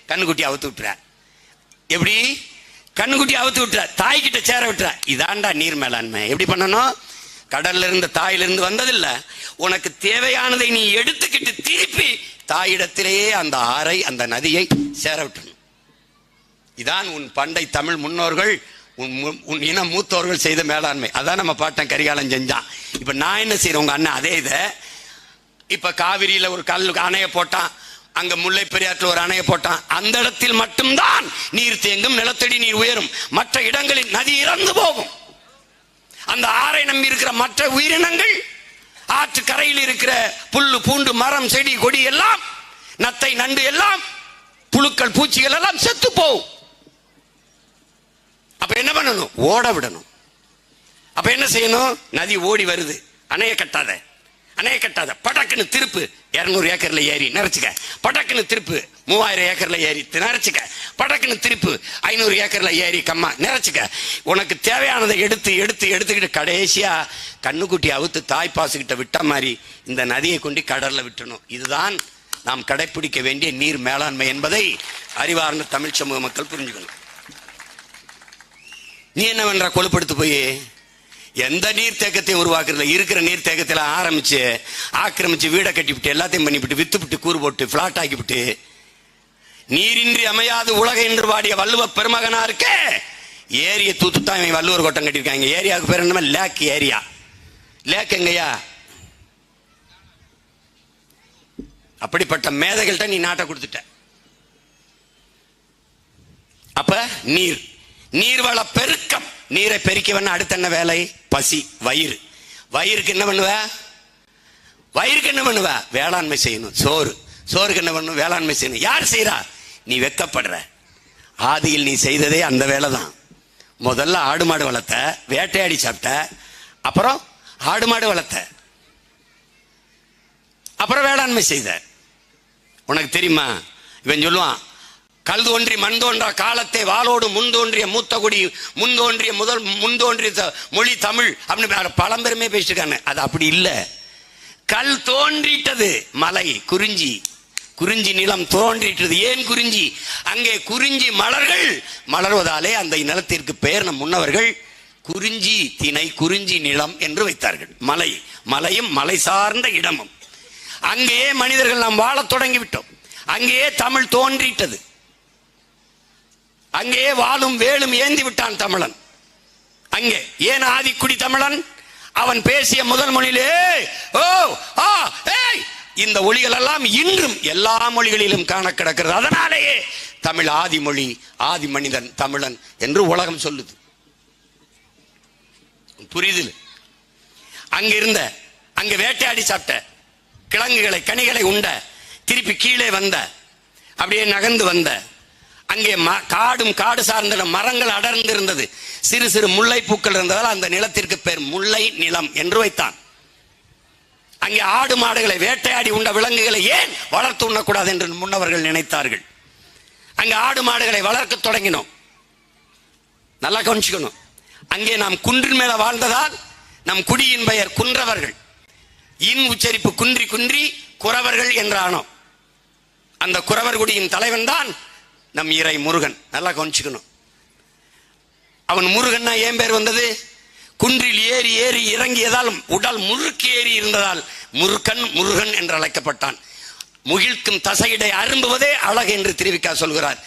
கண்ணுக்குட்டி அவுத்து விட்டுற. எப்படி? கண்ணுக்குட்டி அவுத்து விட்டுற, தாய்கிட்ட சேர விட்டுற. இதாண்டா நீர் மேலாண்மை. எப்படி பண்ணணும்? கடல்ல இருந்து தாயிலிருந்து வந்ததில்ல. உனக்கு தேவையானதை நீ எடுத்துக்கிட்டு திருப்பி தாயிடத்திலேயே அந்த ஆறை, அந்த நதியை சேர விட்டணும். இதான் உன் பண்டை தமிழ் முன்னோர்கள், உன் இன மூத்தோர்கள் செய்த மேலாண்மை. அதான் நம்ம பாட்டன் கரிகாலன் செஞ்சான். இப்ப நான் என்ன செய்யறேன்? உங்க அண்ணன் அதே இதை இப்ப காவிரியில ஒரு அணைய போட்டான், அங்க முல்லை பெரியாற்றில் ஒரு அணைய போட்டான். அந்த இடத்தில் மட்டும்தான் நீர் தேங்கும், நிலத்தடி நீர் உயரும். மற்ற இடங்களில் நதி இறந்து போகும். அந்த ஆறை நம்பி இருக்கிற மற்ற உயிரினங்கள், ஆற்று கரையில் இருக்கிற புல்லு பூண்டு மரம் செடி கொடி எல்லாம், நத்தை நண்டு எல்லாம், புழுக்கள் பூச்சிகள் எல்லாம் செத்து போகும். அப்ப என்ன பண்ணணும்? ஓட விடணும். அப்ப என்ன செய்யணும்? நதி ஓடி வருது, அணைய கட்டாத படக்குன்னு திருப்பு, 200 ஏக்கர்ல ஏறி நிறைச்சுக்க, படக்குன்னு திருப்பு 3000 ஏக்கர்ல ஏறி நிறைச்சுக்க, படக்குன்னு திருப்பு 500 ஏக்கர்ல ஏறி கம்மா நிறைச்சுக்க. உனக்கு தேவையானதை எடுத்துக்கிட்டு கடைசியா கண்ணுக்குட்டி அவுத்து தாய்ப்பாசுகிட்ட விட்ட மாதிரி இந்த நதியை கொண்டு கடல்ல விட்டணும். இதுதான் நாம் கடைபிடிக்க வேண்டிய நீர் மேலாண்மை என்பதை அறிவார்ந்த தமிழ் சமூக மக்கள் புரிஞ்சுக்கணும். நீ என்ன பண்ற? கொழுப்படுத்து போய் எந்த நீர் தேக்கத்தையும் உருவாக்குறதுல, இருக்கிற நீர் தேக்கத்தில் ஆக்கிரமிச்சு வீடை கட்டிவிட்டு எல்லாத்தையும் பண்ணிவிட்டு வித்துவிட்டு கூறு போட்டு பிளாட் ஆக்கிவிட்டு நீரின்றி அமையாது உலக என்று வாடிய வள்ளுவ பெருமகனா இருக்க ஏரிய தூத்துத்தான் இவன் வள்ளுவர் கோட்டம் கட்டியிருக்காங்க. ஏரியாவுக்கு பேர் என்னமா? லேக் ஏரியா. லேக் எங்கயா? அப்படிப்பட்ட மேதைகள்கிட்ட நீ நாட்டை கொடுத்துட்ட. அப்ப நீர்வள பெருக்கம். நீரை பெருக்க அடுத்த என்ன வேலை? பசி, வயிறு. வயிறுக்கு என்ன பண்ணுவ? வேளாண்மை செய்யணும். சோறுக்கு என்ன பண்ணணும்? வேளாண்மை செய்யணும். யார் செய்யறா? நீ வெக்கப்படுற. ஆதியில் நீ செய்ததே அந்த வேலை தான். முதல்ல ஆடு மாடு வளர்த்த, வேட்டையாடி சாப்பிட்ட, அப்புறம் ஆடு மாடு வளர்த்த, அப்புறம் வேளாண்மை செய்த. உனக்கு தெரியுமா? இவன் சொல்லுவான், கல் தோன்றி மண் தோன்றா காலத்தை வாளோடு முன்தோன்றிய மூத்த குடி முன்தோன்றிய மொழி தமிழ் அப்படின்னு பழம்பெருமே பேசிருக்காங்க. அது அப்படி இல்லை. கல் தோன்றிட்டது மலை, குறிஞ்சி நிலம் தோன்றிட்டது. ஏன் குறிஞ்சி? அங்கே குறிஞ்சி மலர்கள் மலர்வதாலே அந்த நிலத்திற்கு பெயர் நம் முன்னவர்கள் குறிஞ்சி திணை, குறிஞ்சி நிலம் என்று வைத்தார்கள். மலையும் மலை சார்ந்த இடமும். அங்கேயே மனிதர்கள் நாம் வாழத் தொடங்கிவிட்டோம். அங்கேயே தமிழ் தோன்றிட்டது. அங்கே வாளும் வேலும் ஏந்தி விட்டான் தமிழன். அங்கே ஏன் ஆதிக்குடி தமிழன்? அவன் பேசிய முதல் மொழியிலே இந்த ஒளிகள் எல்லாம் இன்றும் எல்லா மொழிகளிலும் காண கிடக்கிறது. அதனாலேயே தமிழ் ஆதிமொழி, ஆதி மனிதன் தமிழன் என்று உலகம் சொல்லுது. புரியுது? அங்க வேட்டையாடி சாப்பிட்ட, கிழங்குகளை கனிகளை உண்ட, திருப்பி கீழே வந்த, அப்படியே நகர்ந்து வந்த, அங்கே காடு சார்ந்த மரங்கள் அடர்ந்து இருந்தது, சிறு சிறு முல்லை பூக்கள் இருந்ததால் அந்த நிலத்திற்கு பேர் முல்லை நிலம் என்று வைத்தான். அங்கே ஆடு மாடுகளை வேட்டையாடி உண்ட விலங்குகளை ஏன் வளர்த்து உண்ணக்கூடாது என்று முன்னவர்கள் நினைத்தார்கள். அங்கே ஆடு மாடுகளை வளர்க்க தொடங்கினோம். நல்லா கவனிச்சுக்கணும். அங்கே நாம் குன்றின் மேல வாழ்ந்ததால் நம் குடியின் பெயர் குன்றவர்கள். இன் உச்சரிப்பு குன்றி குறவர்கள் என்றானோம். அந்த குறவர் குடியின் தலைவன் தான் நம் இறை முருகன். நல்லா கவனிச்சுக்கணும். அவன் முருகன்னா ஏன் பேர் வந்தது? குன்றில் ஏறி இறங்கியதால் உடல் முறுக்கு ஏறி இருந்ததால் முருகன் என்று அழைக்கப்பட்டான். முகிழ்க்கும் தசையிடை அரும்புவதே அழகு என்று திருவிக்கா சொல்கிறார்.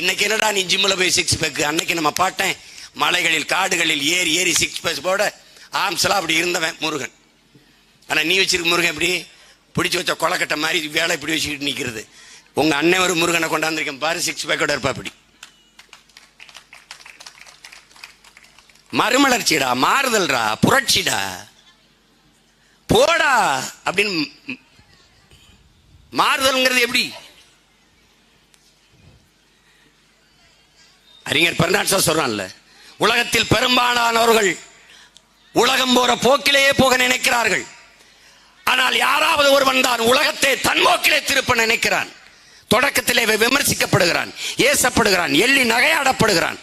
இன்னைக்கு என்னடா நீ ஜிம்மில் போய் 6 பேக்? அன்னைக்கு நம்ம பாட்டேன், மலைகளில் காடுகளில் ஏறி 6 பேக் போட ஆம்ஸ்லாம் அப்படி இருந்தவன் முருகன். ஆனா நீ வச்சிருக்க முருகன் எப்படி? பிடிச்சி வச்ச கொலக்கட்டை மாதிரி வேலை இப்படி வச்சுக்கிட்டு நிற்கிறது. உங்க அண்ணன் ஒரு முருகனை கொண்டாந்துருக்கேன் பாரு, 6 பேக்கோட இருப்பா. அப்படி மறுமலர்ச்சிடா, மாறுதல்டா, புரட்சிடா, போடா அப்படின்னு. மாறுதல்ங்கிறது எப்படி? அறிஞர் பெர்னாட்ஷா சொல்றான்ல, உலகத்தில் பெரும்பாலானவர்கள் உலகம் போற போக்கிலேயே போக நினைக்கிறார்கள். ஆனால் யாராவது ஒருவன் தான் உலகத்தை தன் போக்கிலே திருப்ப நினைக்கிறான். தொடக்கத்திலே விமர்சிக்கப்படுகிறான், ஏசப்படுகிறான், எள்ளி நகையாடப்படுகிறான்.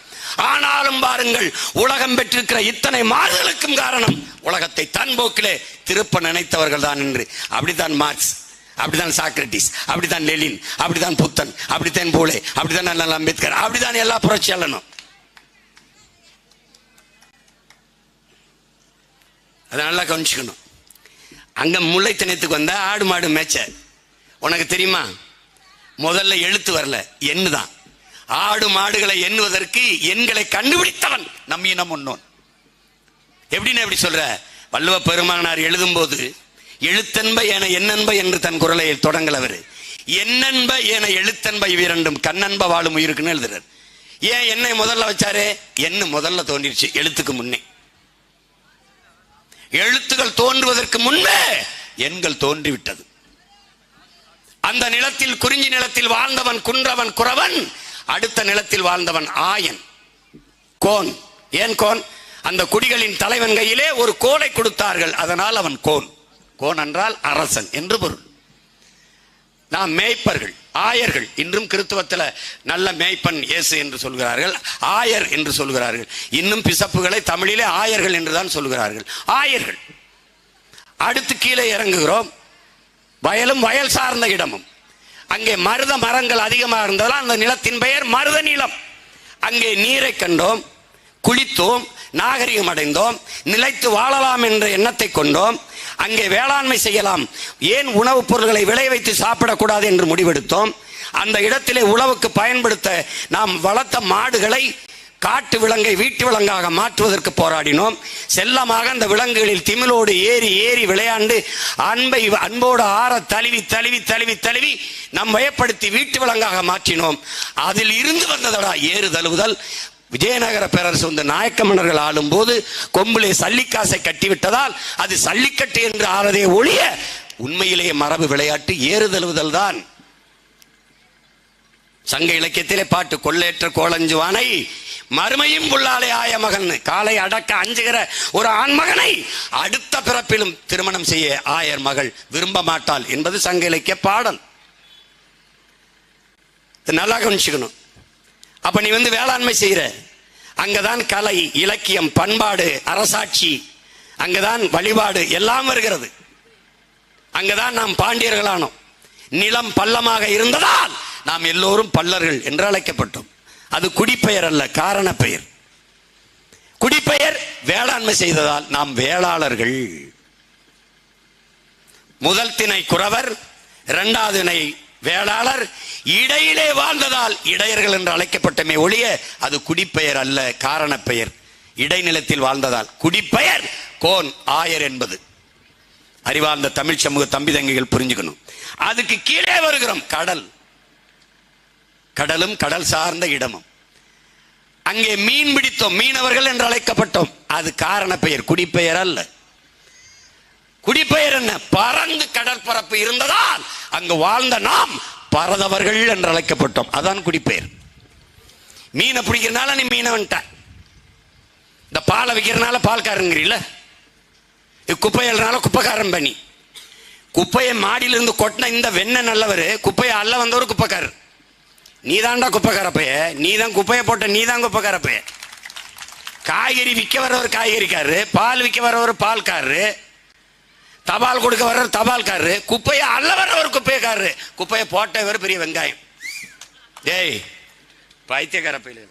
ஆனாலும் பாருங்கள், உலகம் பெற்றிருக்கிற இத்தனை மாறுதலுக்கும் காரணம் உலகத்தை தன் போக்கிலே திருப்ப நினைத்தவர்கள் தான் என்று. அப்படித்தான் மார்க்ஸ், அப்படித்தான் சாக்ரட்டிஸ், அப்படித்தான் லெனின், அப்படித்தான் புத்தன், அப்படித்தான் போலே, அப்படித்தான் அம்பேத்கர், அப்படித்தான் எல்லா புரட்சியாளனும். அதை நல்லா கவனிச்சுக்கணும். அங்க முல்லைத்தனத்துக்கு வந்த ஆடு மாடு மேய்ச்ச. உனக்கு தெரியுமா? முதல்ல எழுத்து வரல, எண்ணுதான். ஆடு மாடுகளை எண்ணுவதற்கு எண்களை கண்டுபிடித்தவன் நம் இனம் முன்னோன். எப்படின்னு எப்படி சொல்ற? வள்ளுவ பெருமானார் எழுதும் போது எழுத்தன்ப என எண்ணன்ப என்று தன் குரலை தொடங்கலவர். எண்ணன்ப என எழுத்தன்ப இவ்விரண்டும் கண்ணன்ப வாழும் உயிருக்குன்னு எழுதுறாரு. ஏன் என்னை முதல்ல வச்சாரு? எண்ணு முதல்ல தோன்றிருச்சு எழுத்துக்கு முன்னே. எழுத்துக்கள் தோன்றுவதற்கு முன்பே எண்கள் தோன்றிவிட்டது. அந்த நிலத்தில், குறிஞ்சி நிலத்தில் வாழ்ந்தவன் குன்றவன் குறவன். அடுத்த நிலத்தில் வாழ்ந்தவன் ஆயன், கோன். ஏன் கோன்? அந்த குடிகளின் தலைவன் கையிலே ஒரு கோலை கொடுத்தார்கள், அதனால் அவன் கோன். கோன் என்றால் அரசன் என்று பொருள். நாம் மேய்ப்பர்கள், ஆயர்கள். இன்றும் கிறிஸ்துவத்தில் நல்ல மேய்ப்பன் இயேசு என்று சொல்கிறார்கள், ஆயர் என்று சொல்கிறார்கள். இன்னும் பிசப்புகளை தமிழிலே ஆயர்கள் என்றுதான் சொல்கிறார்கள். ஆயர்கள். அடுத்து கீழே இறங்குகிறோம். வயலும் வயல் சார்ந்த இடமும். அங்கே மருத மரங்கள் அதிகமாக இருந்ததால் அந்த நிலத்தின் பெயர் மருத நிலம். அங்கே நீரை கண்டோம், குளித்தோம், நாகரிகம் அடைந்தோம், நிலைத்து வாழலாம் என்ற எண்ணத்தை கொண்டோம். அங்கே வேளாண்மை செய்யலாம், ஏன் உணவுப் பொருட்களை விளை வைத்து சாப்பிடக்கூடாது என்று முடிவெடுத்தோம். அந்த இடத்திலே உழவுக்கு பயன்படுத்த நாம் வளர்த்த மாடுகளை காட்டு விலங்கை வீட்டு விலங்காக மாற்றுவதற்கு போராடினோம். செல்லமாக அந்த விலங்குகளில் திமிலோடு ஏறி ஏறி விளையாண்டு அன்போடு ஆற தழுவி தழுவி தழுவி தழுவி நம் வயப்படுத்தி வீட்டு விலங்காக மாற்றினோம். அதில் இருந்து வந்ததடா ஏறு தழுவுதல். விஜயநகர பேரரசு வந்து நாயக்க மன்னர்கள் ஆளும் போது கொம்பிலே சல்லிக்காசை கட்டிவிட்டதால் அது சல்லிக்கட்டு என்று ஆறதே ஒழிய உண்மையிலேயே மரபு விளையாட்டு ஏறுதழுவுதல் தான். சங்க இலக்கியத்திலே பாட்டு, கொள்ளையற்ற கோலஞ்சுவானை மறுமையும் புள்ளாலே ஆய மகன். காலை அடக்க அஞ்சுகிற ஒரு ஆண்மகனை அடுத்த பிறப்பிலும் திருமணம் செய்ய ஆயர் மகள் விரும்ப மாட்டாள் என்பது சங்க இலக்கிய பாடல். நல்லா கவனிச்சுக்கணும். அப்ப நீ வந்து வேளாண்மை செய்யற, அங்கதான் கலை, இலக்கியம், பண்பாடு, அரசாட்சி, அங்கதான் வழிபாடு எல்லாம் வருகிறது. அங்கதான் நாம் பாண்டியர்களானோம். நிலம் பள்ளமாக இருந்ததால் நாம் எல்லோரும் பல்லர்கள் என்று அழைக்கப்பட்டோம். அது குடிப்பெயர் அல்ல, காரண பெயர். குடிப்பெயர் வேளாண்மை செய்ததால் நாம் வேளாளர்கள். முதல் திணை குறவர், இரண்டாவது திணை வேளாளர். இடையிலே வாழ்ந்ததால் இடையர்கள் என்று அழைக்கப்பட்டமே ஒழிய அது குடிப்பெயர் அல்ல, காரண பெயர். இடைநிலத்தில் வாழ்ந்ததால் குடிப்பெயர் கோன் ஆயர் என்பது அறிவார்ந்த தமிழ் சமூக தம்பி தங்கைகள் புரிஞ்சுக்கணும். அதுக்கு கீழே வருகிறோம். கடல், கடலும் கடல் சார்ந்த இடமும். அங்கே மீன் பிடித்தோம், மீனவர்கள் என்று அழைக்கப்பட்டோம். அது காரண பெயர், குடிப்பெயர் அல்ல. குடிப்பெயர் என்ன? பறந்து கடற்பரப்பு இருந்ததால் அங்கு வாழ்ந்த நாம் பரதவர்கள் என்று அழைக்கப்பட்டோம். அதான் குடிப்பெயர். மீனை பிடிக்கிறதுனால நீ மீனவன்ட்ட, இந்த பாலை விற்கிறதுனால பால்காரங்கிறீல்ல, குப்பையல்னால குப்பைக்காரன் பண்ணி. குப்பையை மாடியிலிருந்து கொட்டின இந்த வெண்ணெய் நல்லவர், குப்பையை அல்ல வந்தவர் குப்பைக்காரர். நீ தான்டா குப்பைக்காரப்பைய, நீ தான் குப்பையை போட்ட, நீ தான் குப்பைக்காரப்பைய. காய்கறி விற்க வர்றவர் காய்கறிக்காரரு, பால் விற்க வர்றவர் பால்காரரு, தபால் கொடுக்க வர்றவர் தபால்காரரு, குப்பையை அல்ல வர்றவர் குப்பையக்காரரு, குப்பையை போட்டவர் பெரிய வெங்காயம். டேய் பைத்தியக்காரப்பையில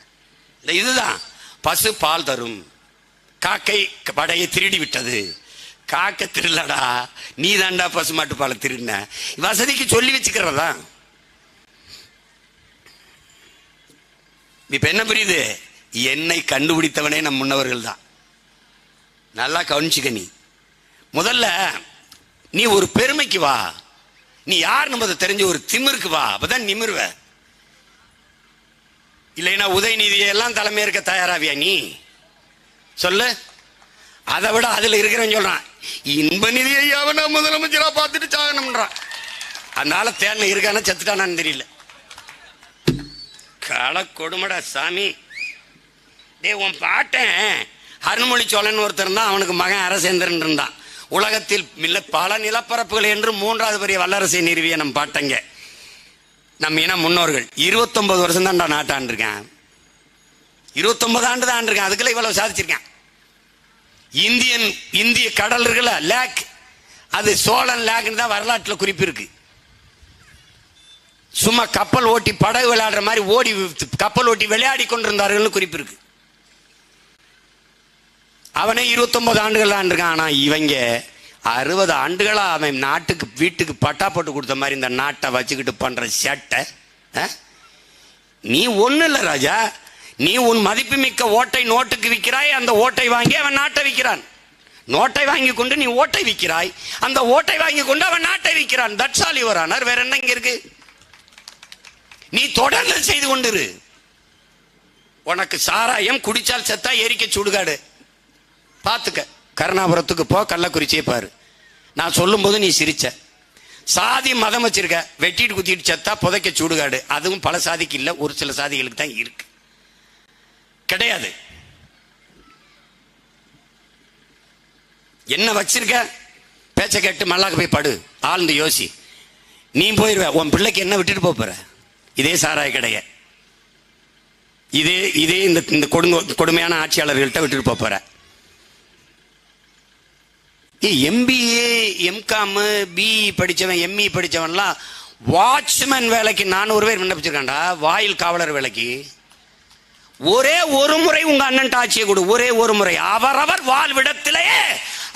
இதுதான். பசு பால் தரும், காக்கை படையை திருடி விட்டது. காக்கை திருடலடா, நீ தாண்டா பசு மாட்டு பாலை திருடின. வசதிக்கு சொல்லி வச்சுக்கிறதா. இப்ப என்ன புரியுது? என்னை கண்டுபிடித்தவனே நம் முன்னவர்கள் தான். நல்லா கவனிச்சுக்க. நீ முதல்ல நீ ஒரு பெருமைக்கு வா, நீ யார் என்பதை தெரிஞ்ச ஒரு திமிருக்கு வா, அப்பதான் நிமிர்வ. இல்லைன்னா உதயநிதியை எல்லாம் தலைமை இருக்க தயாராவியா நீ? சொல்லு. அதை விட அதுல இருக்கிறவன் சொல்றான், இன்ப நிதியை அவன முதலமைச்சரா பார்த்துட்டு சாகணும்ன்றான். அதனால தேன இருக்கான செத்துட்டானான்னு தெரியல. கள கொடுமடா சாமி. டே உன் பாட்டன் அருண்மொழி சோழன் ஒருத்தர் தான், அவனுக்கு மகன் அரசேந்திரன் இருந்தான். உலகத்தில் பல நிலப்பரப்புகள் என்று 3வது பெரிய வல்லரசை நிறுவிய நம் பாட்டங்க, நம்ம இன முன்னோர்கள். 29 வருஷம் தான்டா நாட்டாண்டு இருக்கேன், 29 ஆண்டு தான் ஆண்டிருக்கேன். அதுக்குள்ள இவ்வளவு சாதிச்சிருக்கேன். இந்திய கடல் இருக்குல்ல, லேக், அது சோழன் லேக்னு தான் வரலாற்றுல குறிப்பு இருக்கு. சும்மா கப்பல் ஓட்டி படகு விளையாடுற மாதிரி ஓடி கப்பல் ஓட்டி விளையாடி கொண்டிருந்தார்கள் குறிப்பு இருக்கு. அவனே 29 ஆண்டுகள் ஆண்டிருக்கான். ஆனா இவங்க 60 ஆண்டுகளா அவன் நாட்டுக்கு வீட்டுக்கு பட்டா போட்டு கொடுத்த மாதிரி இந்த நாட்டை வச்சுக்கிட்டு பண்ற சேட்டை. நீ ஒண்ணு இல்ல ராஜா, நீ உன் மதிப்புமிக்க ஓட்டை நோட்டுக்கு விற்கிறாய், அந்த ஓட்டை வாங்கி அவன் நாட்டை விற்கிறான். நோட்டை வாங்கி கொண்டு நீ ஓட்டை விற்கிறாய், அந்த ஓட்டை வாங்கி கொண்டு அவன் நாட்டை விற்கிறான். That's all your honour. வேற என்ன இங்க இருக்கு? நீ தொடர்ந்து செய்து கொண்டிரு. உனக்கு சாராயம் குடிச்சால் செத்தா எரிக்க சுடுகாடு பார்த்துக்க. கருணாபுரத்துக்கு போ, கள்ளக்குறிச்சியை பாரு. நான் சொல்லும் போது நீ சிரிச்ச. சாதி மதம் வச்சிருக்க, வெட்டிட்டு குத்திட்டு செத்தா புதைக்க சுடுகாடு. அதுவும் பல சாதிக்கு இல்ல, ஒரு சில சாதிகளுக்கு தான் இருக்கு. கிடையாது. என்ன வச்சிருக்க? பேச்ச கேட்டு மல்லாக்க போய் படு, ஆழ்ந்து யோசி. நீ போயிருவ, உன் பிள்ளைக்கு என்ன விட்டுட்டு போற? இதே சாராய கடைய, இதே இந்த கொடுமையான ஆட்சியாளர்கள்ட்ட விட்டுட்டு போற. எம்பிஏ, எம்காம், பிஇ படிச்சவன், எம்இ படிச்சவன்லாம் வாட்ச்மேன் வேலைக்கு 400 பேர் விண்ணப்பிச்சிருக்காண்டா. வாயில் காவலர் வேலைக்கு ஒரே ஒரு முறை உங்க அண்ணன் ஆட்சியை கொடு, ஒரே ஒரு முறை. அவரவர் வாழ்விடத்திலேயே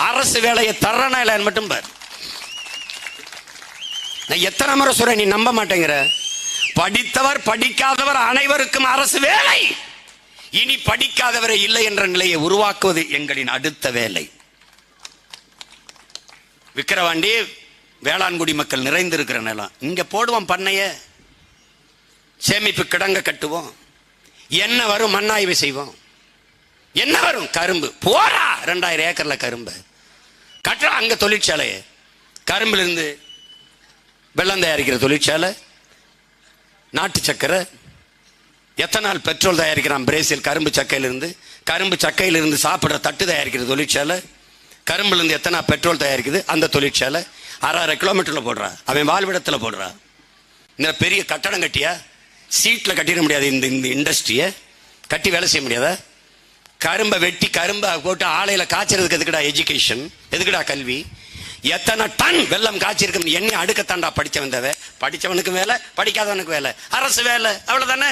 அரசு வேலையை தர்றனா இல்லைன்னு மட்டும் பார். நான் எத்தனை முறை சொல்றேன், நீ நம்ப மாட்டேங்கிற. படித்தவர் படிக்காதவர் அனைவருக்கும் அரசு வேலை. இனி படிக்காதவரை இல்லை என்ற நிலையை உருவாக்குவது எங்களின் அடுத்த வேலை. விக்கிரவாண்டி வேளாண்குடி மக்கள் நிறைந்திருக்கிற நிலம், இங்க போடுவோம் பண்ணைய, சேமிப்பு கிடங்க கட்டுவோம். என்ன வரும்? மண்ணாய்வு செய்வோம். என்ன வரும்? கரும்பு. போறா 2000 ஏக்கர்ல கரும்பு கட்டுற. அங்க தொழிற்சாலை, கரும்புல இருந்து வெள்ளம் தயாரிக்கிற தொழிற்சாலை, நாட்டு சக்கரை, எத்தனால் பெட்ரோல் தயாரிக்கிறான் பிரேசில் கரும்பு சக்கையிலிருந்து. கரும்பு சக்கையிலிருந்து சாப்பிட்ற தட்டு தயாரிக்கிற தொழிற்சாலை, கரும்புல இருந்து எத்தனை பெட்ரோல் தயாரிக்குது அந்த தொழிற்சாலை. 6 கிலோமீட்டர்ல போடுறா, அவன் வாழ்விடத்துல போடுறா. இந்த பெரிய கட்டடம் கட்டியா? சீட்ல கட்டிட முடியாது. இந்த இண்டஸ்ட்ரியை கட்டி வேலை செய்ய முடியாதா? கரும்பை வெட்டி கரும்பை போட்டு ஆலையில காய்ச்சறதுக்கு எதுக்குடா எஜுகேஷன்? எதுக்குடா கல்வி? எத்தனை டன் வெள்ளம் காய்ச்சிருக்கு எண்ணி அடுக்கத்தாண்டா படிச்சவன் தேவை. படிச்சவனுக்கு வேலை, படிக்காதவனுக்கு வேலை, அரசு வேலை, அவ்வளவுதானே.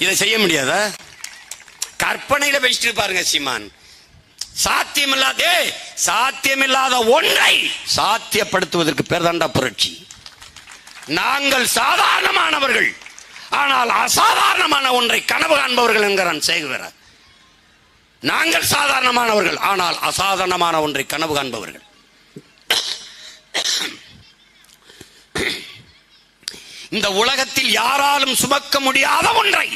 இதை செய்ய முடியாதா? கற்பனையில பேசிட்டு பாருங்க சீமான். சாத்தியமில்லாத ஒன்றை சாத்தியப்படுத்துவதற்கு பேர் தாண்டா புரட்சி. நாங்கள் சாதாரணமானவர்கள், ஆனால் அசாதாரணமான ஒன்றை கனவு காண்பவர்கள் என்கிறான் சேகுவேரா. நாங்கள் சாதாரணமானவர்கள், ஆனால் அசாதாரணமான ஒன்றை கனவு காண்பவர்கள். இந்த உலகத்தில் யாராலும் சுமக்க முடியாத ஒன்றை,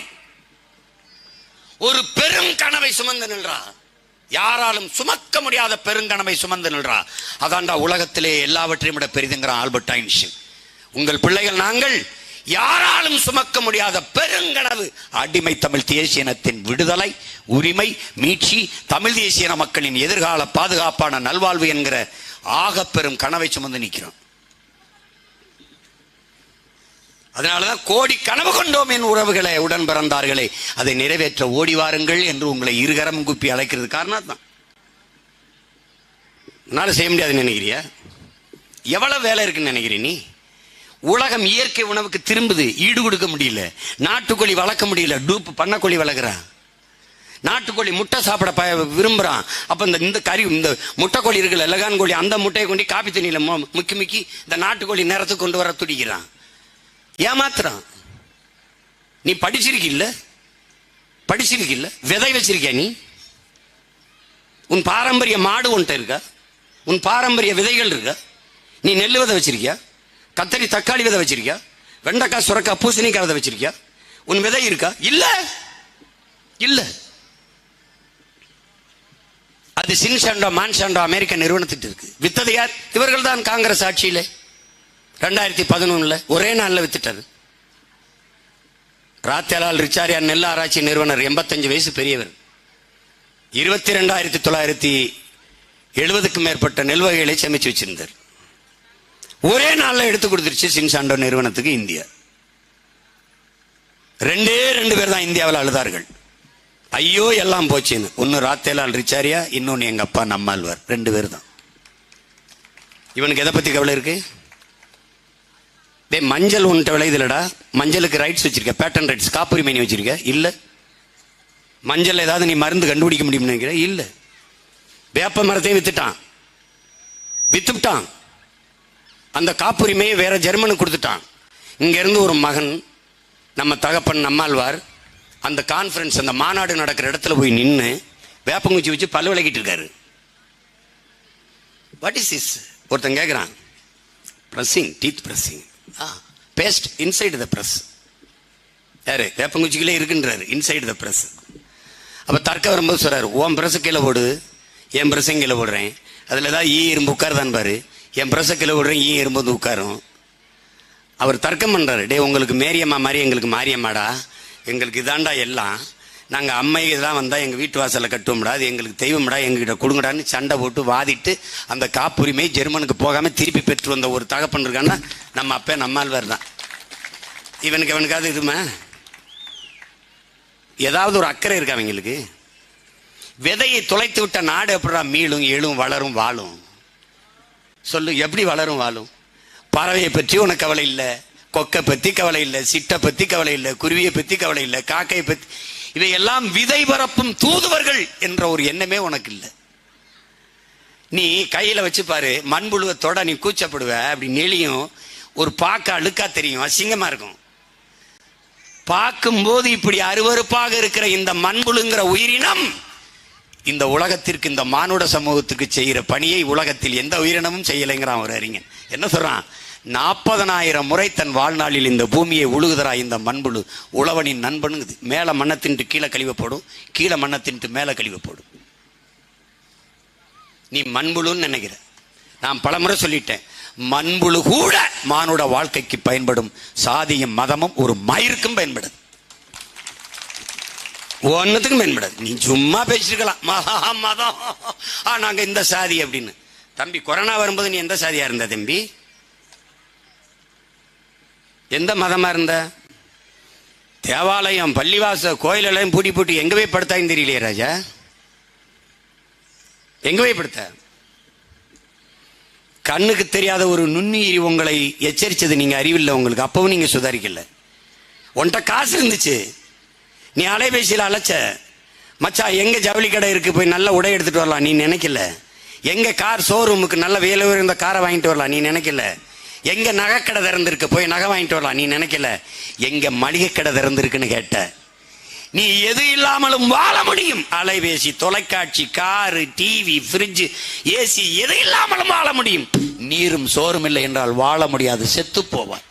ஒரு பெரும் கனவை சுமந்து நின்றா. யாராலும் சுமக்க முடியாத பெருங்கனவை சுமந்து நின்றா. அதான்டா உலகத்திலே எல்லாவற்றையும் விட பெரிதுங்கிறான் ஆல்பர்ட் ஐன்ஸ்டீன். உங்கள் பிள்ளைகள் நாங்கள் யாராலும் சுமக்க முடியாத பெருங்கனவு, அடிமை தமிழ் தேசிய இனத்தின் விடுதலை, உரிமை, மீட்சி, தமிழ் தேசிய மக்களின் எதிர்கால பாதுகாப்பான நல்வாழ்வு என்கிற ஆக பெரும் கனவை சுமந்து நிற்கிறோம். அதனாலதான் கோடி கனவு கொண்டோம் என் உறவுகளை, உடன் பிறந்தார்களே, அதை நிறைவேற்ற ஓடி வாருங்கள் என்று உங்களை இருகரம் குப்பி அழைக்கிறது காரணம் தான். என்னால செய்ய முடியாதுன்னு நினைக்கிறியா? எவ்வளவு வேலை இருக்குன்னு நினைக்கிறீ நீ? உலகம் இயற்கை உணவுக்கு திரும்புது, ஈடு கொடுக்க முடியல. நாட்டுக்கோழி வளர்க்க முடியல, டூப் பண்ணக்கோழி வளர்க்குறான். நாட்டுக்கோழி முட்டை சாப்பிட விரும்புறான். அப்ப இந்த கறி, இந்த முட்டைக்கோழி இருக்குல்ல, லகான் கோழி, அந்த முட்டையை கொண்டு காப்பி தண்ணியில முக்கி இந்த நாட்டுக்கோழி நேரத்துக்கு கொண்டு வர துடிக்கிறான். ஏமாத்துறான். நீ படிச்சிருக்கில்ல, விதை வச்சிருக்கியா? நீ உன் பாரம்பரிய மாடு ஒன்றை இருக்கா? உன் பாரம்பரிய விதைகள் இருக்கா? நீ நெல் விதை வச்சிருக்கியா? கத்தரி தக்காளி விதை வச்சிருக்கியா? வெண்டைக்காய், சுரக்காய், பூசணிக்காய் விதை வச்சிருக்கியா? உன் விதை இருக்கா? இல்ல. அது சின்சாண்டோ மான்சாண்டோ அமெரிக்க நிறுவனத்திட்டு இருக்கு. வித்தது யார்? இவர்கள் தான். காங்கிரஸ் ஆட்சியில 2011 ஒரே நாள்ல வித்துட்டாரு. ராத்தேலால் ரிச்சாரியா நெல் ஆராய்ச்சி நிறுவனர், 85 வயசு பெரியவர். 22,970க்கும் மேற்பட்ட நெல் வகைகளை சேமிச்சு வச்சிருந்தார். ஒரே நாள்ல எடுத்து கொடுத்துருச்சு சின்சாண்டோ நிறுவனத்துக்கு இந்தியா. 2 பேர் தான் இந்தியாவில் அழுதார்கள், ஐயோ எல்லாம் போச்சுன்னு. ஒன்னு ராத்தேலால் ரிச்சாரியா, இன்னொன்னு எங்க அப்பா நம்மாழ்வார். 2 பேர் தான். இவனுக்கு எதை பத்தி கவலை இருக்கு? மஞ்சள் உன்ட்ட விளையுதுலடா, மஞ்சளுக்கு ரைட்ஸ் வச்சிருக்க, பேட்டன் ரைட்ஸ், காப்புரிமை நீ வச்சிருக்க? இல்ல. மஞ்சள் ஏதாவது நீ மருந்து கண்டுபிடிக்க முடியும்னு நினைக்கிற? இல்ல. வேப்ப மரத்தையும் வித்துட்டான். அந்த காப்புரிமையை வேற ஜெர்மனுக்கு கொடுத்துட்டான். இங்க இருந்து ஒரு மகன், நம்ம தகப்பன் நம்மாழ்வார், அந்த கான்ஃபரன்ஸ், அந்த மாநாடு நடக்கிற இடத்துல போய் நின்று வேப்பங்குச்சி வச்சு பல்லு விளக்கிட்டு இருக்காரு. What is this? ஒருத்தன் கேட்கிறான். Brushing, teeth brushing, paste inside the brush. யாரு? வேப்பங்குச்சிகளே இருக்குன்றாரு, இன்சைடு த பிரஸ். அப்ப தர்க்க வரும்போது சொல்றாரு, உன் பிரஸ் கீழே போடு, என் பிரஸ்ஸையும் கீழே போடுறேன், அதுல ஏதாவது ஈ எறும்பு உட்காருதான் பாரு, என் பிரஸ்ஸை கீழே போடுறேன், ஈ எறும்பு வந்து உட்காரும். அவர் தர்க்கம் பண்றாரு, டே உங்களுக்கு மேரியம்மா மாதிரி எங்களுக்கு மாரியம்மாடா, எங்களுக்கு இதாண்டா எல்லாம், நாங்கள் அம்மை இதெல்லாம் வந்தால் எங்கள் வீட்டு வாசலில் கட்டுவோம்டா, அது எங்களுக்கு தெய்வம்டா, எங்ககிட்ட கொடுங்கடான்னு சண்டை போட்டு வாதிட்டு அந்த காப்புரிமை ஜெர்மனுக்கு போகாமல் திருப்பி பெற்று வந்த ஒரு தகப்பன் இருக்கான்னா நம்ம அப்பா நம்மாழ்வார் தான். இவனுக்காவது இதுமா ஏதாவது ஒரு அக்கறை இருக்கா அவங்களுக்கு? விதையை தொலைத்து விட்ட நாடு எப்படா மீளும் எழும் வளரும் வாழும்? சொல்லு, எப்படி வளரும் வாழும்? பறவையை பற்றி உனக்கு கவலை இல்லை, கொக்கை பற்றி கவலை இல்லை, சிட்டை பற்றி கவலை இல்லை, குருவியை பற்றி கவலை இல்லை, காக்கையை பற்றி, இவையெல்லாம் விதை பரப்பும் தூதுவர்கள் என்ற ஒரு எண்ணமே உனக்கு இல்லை. நீ கையில வச்சு பாரு, மண்புழுவத்தோட நீ கூச்சப்படுவ, அப்படி நெளியும், ஒரு பாக்க அழுக்கா தெரியும், அசிங்கமா இருக்கும். பார்க்கும்போது இப்படி அருவருப்பாக இருக்கிற இந்த மண்புழுங்கிற உயிரினம் இந்த உலகத்திற்கு, இந்த மானுட சமூகத்துக்கு செய்கிற பணியை உலகத்தில் எந்த உயிரினமும் செய்யலைங்கிறான் ஒரு அறிஞன். என்ன சொல்றான்? 40,000 முறை தன் வாழ்நாளில் இந்த பூமியை உழுகுதரா இந்த மண்புழு, உழவனின் நண்பனுங்குது. மேல மண்ணை தின்ட்டு கீழே கழிவப்போடும், கீழே மண்ணை தின்ட்டு மேலே கழிவப்போடும். நீ மண்புழுன்னு நினைக்கிற. நான் பலமுறை சொல்லிட்டேன், மண்புழு கூட மானுட வாழ்க்கைக்கு பயன்படும். சாதியும் மதமும் ஒரு மயிருக்கும் பயன்படுது, ஒன்னுத்துக்கும் பயன்படாது. நீ சும்மா பேசிருக்கலாம், மதம் நாங்க இந்த சாதி அப்படின்னு. தம்பி, கொரோனா வரும்போது நீ எந்த சாதியா இருந்த தம்பி? எந்த மதமா இருந்த? தேவாலயம், பள்ளிவாச, கோயிலெல்லாம் பூட்டி பூட்டி எங்க போய் படுத்தாயின்னு தெரியலையே ராஜா, எங்க போய் படுத்த? கண்ணுக்கு தெரியாத ஒரு நுண்ணுயிரி உங்களை எச்சரிச்சது நீங்க அறிவில்லை உங்களுக்கு. அப்பவும் நீங்க சுதாரிக்கல. உன்கிட்ட காசு இருந்துச்சு, நீ அலைபேசியில் அழைச்ச, மச்சான் எங்க ஜவுளி கடை இருக்கு போய் நல்ல உடை எடுத்துட்டு வரலாம், நீ நினைக்கல. எங்க கார் ஷோரூமுக்கு நல்ல வேலை இருந்த காரை வாங்கிட்டு வரலாம், நீ நினைக்கல. எங்க நகைக்கடை திறந்திருக்கு போய் நகை வாங்கிட்டு வரலாம், நீ நினைக்கல. எங்க மளிகை கடை திறந்திருக்குன்னு கேட்ட. நீ எது இல்லாமலும் வாழ முடியும். அலைபேசி, தொலைக்காட்சி, காரு, டிவி, ஃப்ரிட்ஜ், ஏசி, எது இல்லாமலும் வாழ முடியும். நீரும் சோறும் இல்லை என்றால் வாழ முடியாது, செத்து போவார்.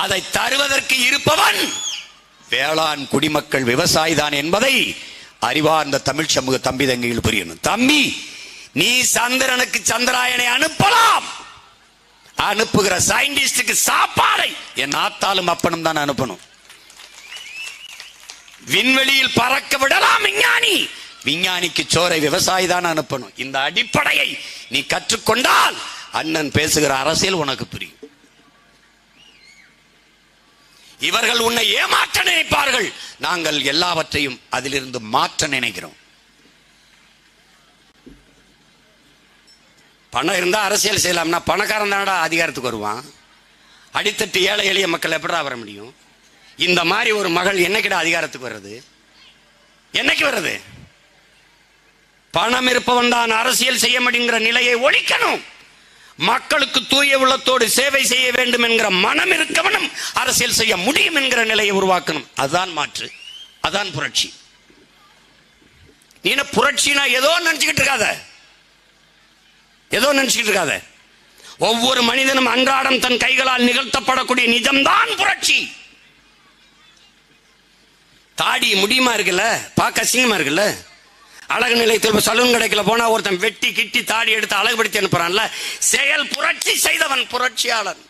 அதை தருவதற்கு இருப்பவன் வேளாண் குடிமக்கள், விவசாயி தான் என்பதை அறிவார்ந்த தமிழ் சமூக தம்பி தங்கைகள் புரியணும். தம்பி, நீ சந்திரனுக்கு சந்திராயனை அனுப்பலாம், அனுப்புகிற சயின்டிஸ்டுக்கு சாப்பாடை என் ஆத்தாலும் அப்பனும் தான் அனுப்பணும். விண்வெளியில் பறக்க விடலாம் விஞ்ஞானி, விஞ்ஞானிக்கு சோரை விவசாயி தான் அனுப்பணும். இந்த அடிப்படையை நீ கற்றுக்கொண்டால் அண்ணன் பேசுகிற அரசியல் உனக்கு புரியும். இவர்கள் உன்னை ஏமாற்ற நினைப்பார்கள், நாங்கள் எல்லாவற்றையும் அதிலிருந்து மாற்ற நினைக்கிறோம். பணம் இருந்தா அரசியல் செய்யலாம்னா பணக்காரன் தானடா அதிகாரத்துக்கு வருவான். அடித்தட்டு ஏழை எளிய மக்கள் எப்படா வர முடியும்? இந்த மாதிரி ஒரு மகள் என்னைக்கிட அதிகாரத்துக்கு வர்றது? என்னைக்கு வர்றது? பணம் இருப்பவன் தான் அரசியல் செய்ய முடியுங்கிற நிலையை ஒழிக்கணும். மக்களுக்கு தூய உள்ளத்தோடு சேவை செய்ய வேண்டும் என்கிற மனம் இருக்கவனும் அரசியல் செய்ய முடியும் என்கிற நிலையை உருவாக்கணும். அதுதான் மாற்று, அதான் புரட்சி. நீ புரட்சினா ஏதோ நினைச்சுக்கிட்டு இருக்காத, ஏதோ நினைச்சுக்கிட்டு இருக்காத. ஒவ்வொரு மனிதனும் அன்றாடம் தன் கைகளால் நிகழ்த்தப்படக்கூடிய நிஜம்தான் புரட்சி. தாடி முடியுமா இருக்குல்ல, பார்க்க அசிங்கமா இருக்குல்ல. அழகு நிலையத்தில் சலூன் கடைக்குள்ள போனா ஒருத்தன் வெட்டி கிட்டி தாடி எடுத்து அழகுபடுத்தி அனுப்புறான்ல, செயல் புரட்சி செய்தவன் புரட்சியாளன்.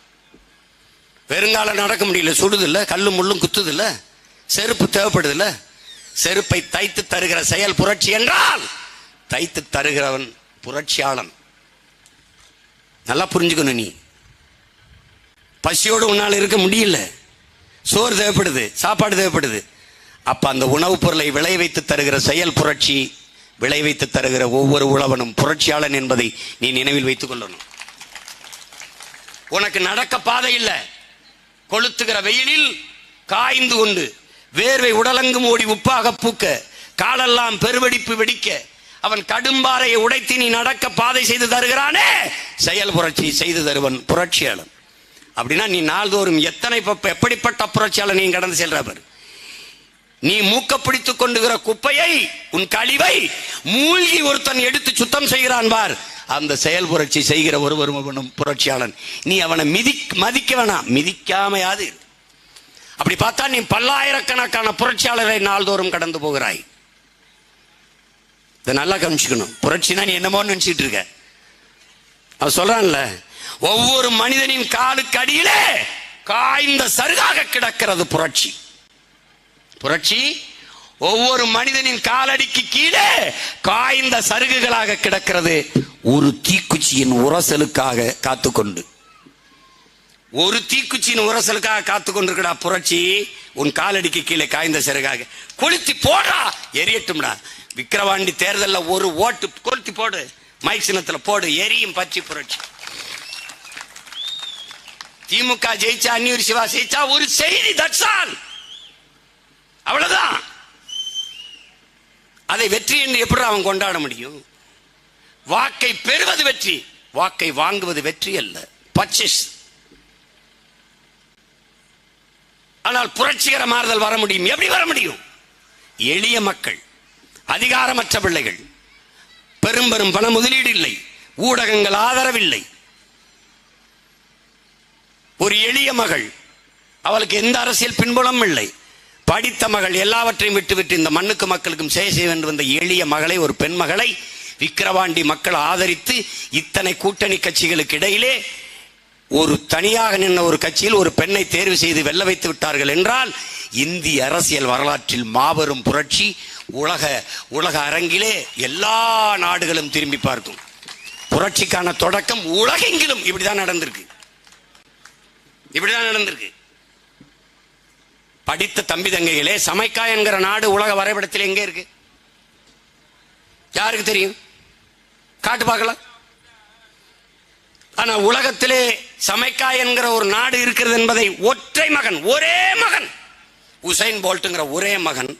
வெறுங்கால நடக்க முடியல, சுடுது இல்ல, கல்லு முள்ளும் குத்துது இல்ல, செருப்பு தேவைப்படுது இல்ல, செருப்பை தைத்து தருகிற செயல் புரட்சி என்றால் தைத்து தருகிறவன் புரட்சியாளன். நல்லா புரிஞ்சுக்கணும். நீ பசியோடு உன்னால் இருக்க முடியல, சோறு தேவைப்படுது, சாப்பாடு தேவைப்படுது. அப்ப அந்த உணவுப் பொருளை விளைவித்து தருகிற செயல் புரட்சி, விளைவித்து தருகிற ஒவ்வொரு உழவனும் புரட்சியாளன் என்பதை நீ நினைவில் வைத்துக் கொள்ளணும். உனக்கு நடக்க பாதை இல்லை, கொளுத்துகிற வெயிலில் காய்ந்து கொண்டு வேர்வை உடலெங்கும் ஓடி உப்பாக பூக்க, காலெல்லாம் பெருவெடிப்பு வெடிக்க, அவன் கடும்பாறையை உடைத்து நீ நடக்க பாதை செய்து தருகிறானே, செயல் புரட்சி செய்து தருவன் புரட்சியாளன். அப்படின்னா நீ நாள்தோறும் எத்தனை எப்படிப்பட்ட புரட்சியாளன் நீ கடந்து செல்றவர். நீ மூக்க பிடித்துக் கொண்டுகிற குப்பையை, உன் கழிவை மூழ்கி ஒருத்தன் எடுத்து சுத்தம் செய்கிறான் பார், அந்த செயல் புரட்சி செய்கிற ஒருவரும் புரட்சியாளன். நீ அவனை மதிக்க வேணாம், மிதிக்காமையாது. அப்படி பார்த்தா நீ பல்லாயிரக்கணக்கான புரட்சியாளரை நாள்தோறும் கடந்து போகிறாய். இதை நல்லா கவனிச்சுக்கணும். புரட்சினா நீ என்னமோ நினைச்சிட்டு இருக்க. அவன் சொல்றான்ல, ஒவ்வொரு மனிதனின் காலுக்கு அடியிலே காய்ந்த சருகாக கிடக்கிறது புரட்சி. புரட்சி ஒவ்வொரு மனிதனின் காலடிக்கு கீழே காய்ந்த சருகுகளாக கிடக்கிறது. ஒரு தீக்குச்சியின் உரசலுக்காக காத்துக்கொண்டு, ஒரு தீக்குச்சியின் உரசலுக்காக காத்து கொண்டிருக்கடா புரட்சி. உன் காலடிக்கு கீழே காய்ந்த சருகாக கொளுத்தி போடா, எரியட்டும்டா. விக்கிரவாண்டி தேர்தல்ல ஒரு ஓட்டு கொளுத்தி போடு, மைக் சின்னத்துல போடு, எரியும் பற்றி புரட்சி. திமுக ஜெயிச்சா, அந்நியூர் சிவா ஜெயிச்சா ஒரு செய்தி, தட்சால், அவ்வளவுதான். அதை வெற்றி என்று எப்படி அவன் கொண்டாட முடியும்? வாக்கை பெறுவது வெற்றி, வாக்கை வாங்குவது வெற்றி அல்ல, பர்ச்சேஸ். ஆனால் புரட்சிகர மாறுதல் வர முடியும். எப்படி வர முடியும்? எளிய மக்கள், அதிகாரமற்ற பிள்ளைகள், பெரும் பெரும் பண முதலீடு இல்லை, ஊடகங்கள் ஆதரவில்லை. ஒரு எளிய மகள், அவளுக்கு எந்த அரசியல் பின்புலம் இல்லை, படித்த மகள், எல்லாவற்றையும் விட்டுவிட்டு இந்த மண்ணுக்கு மக்களுக்கும் செய்ய வேண்டும் வந்த எளிய மகளை, ஒரு பெண் மகளை விக்கிரவாண்டி மக்கள் ஆதரித்து இத்தனை கூட்டணி கட்சிகளுக்கு இடையிலே ஒரு தனியாக நின்ற ஒரு கட்சியில் ஒரு பெண்ணை தேர்வு செய்து வெல்ல வைத்து விட்டார்கள் என்றால் இந்திய அரசியல் வரலாற்றில் மாபெரும் புரட்சி. உலக அரங்கிலே எல்லா நாடுகளும் திரும்பி பார்க்கும். புரட்சிக்கான தொடக்கம் உலகெங்கிலும் இப்படிதான் நடந்திருக்கு, இப்படிதான் நடந்திருக்கு. படித்த தம்பி தங்கைகளே, சமைக்கா என்கிற நாடு உலக வரைபடத்தில் எங்கே இருக்கு? யாருக்கு தெரியும்? காட்டு பார்க்கலாம். ஆனா உலகத்திலே சமைக்கா என்கிற ஒரு நாடு இருக்கிறது என்பதை ஒற்றை மகன், ஒரே மகன், உசைன் போல்ட்ங்கிற ஒரே மகன்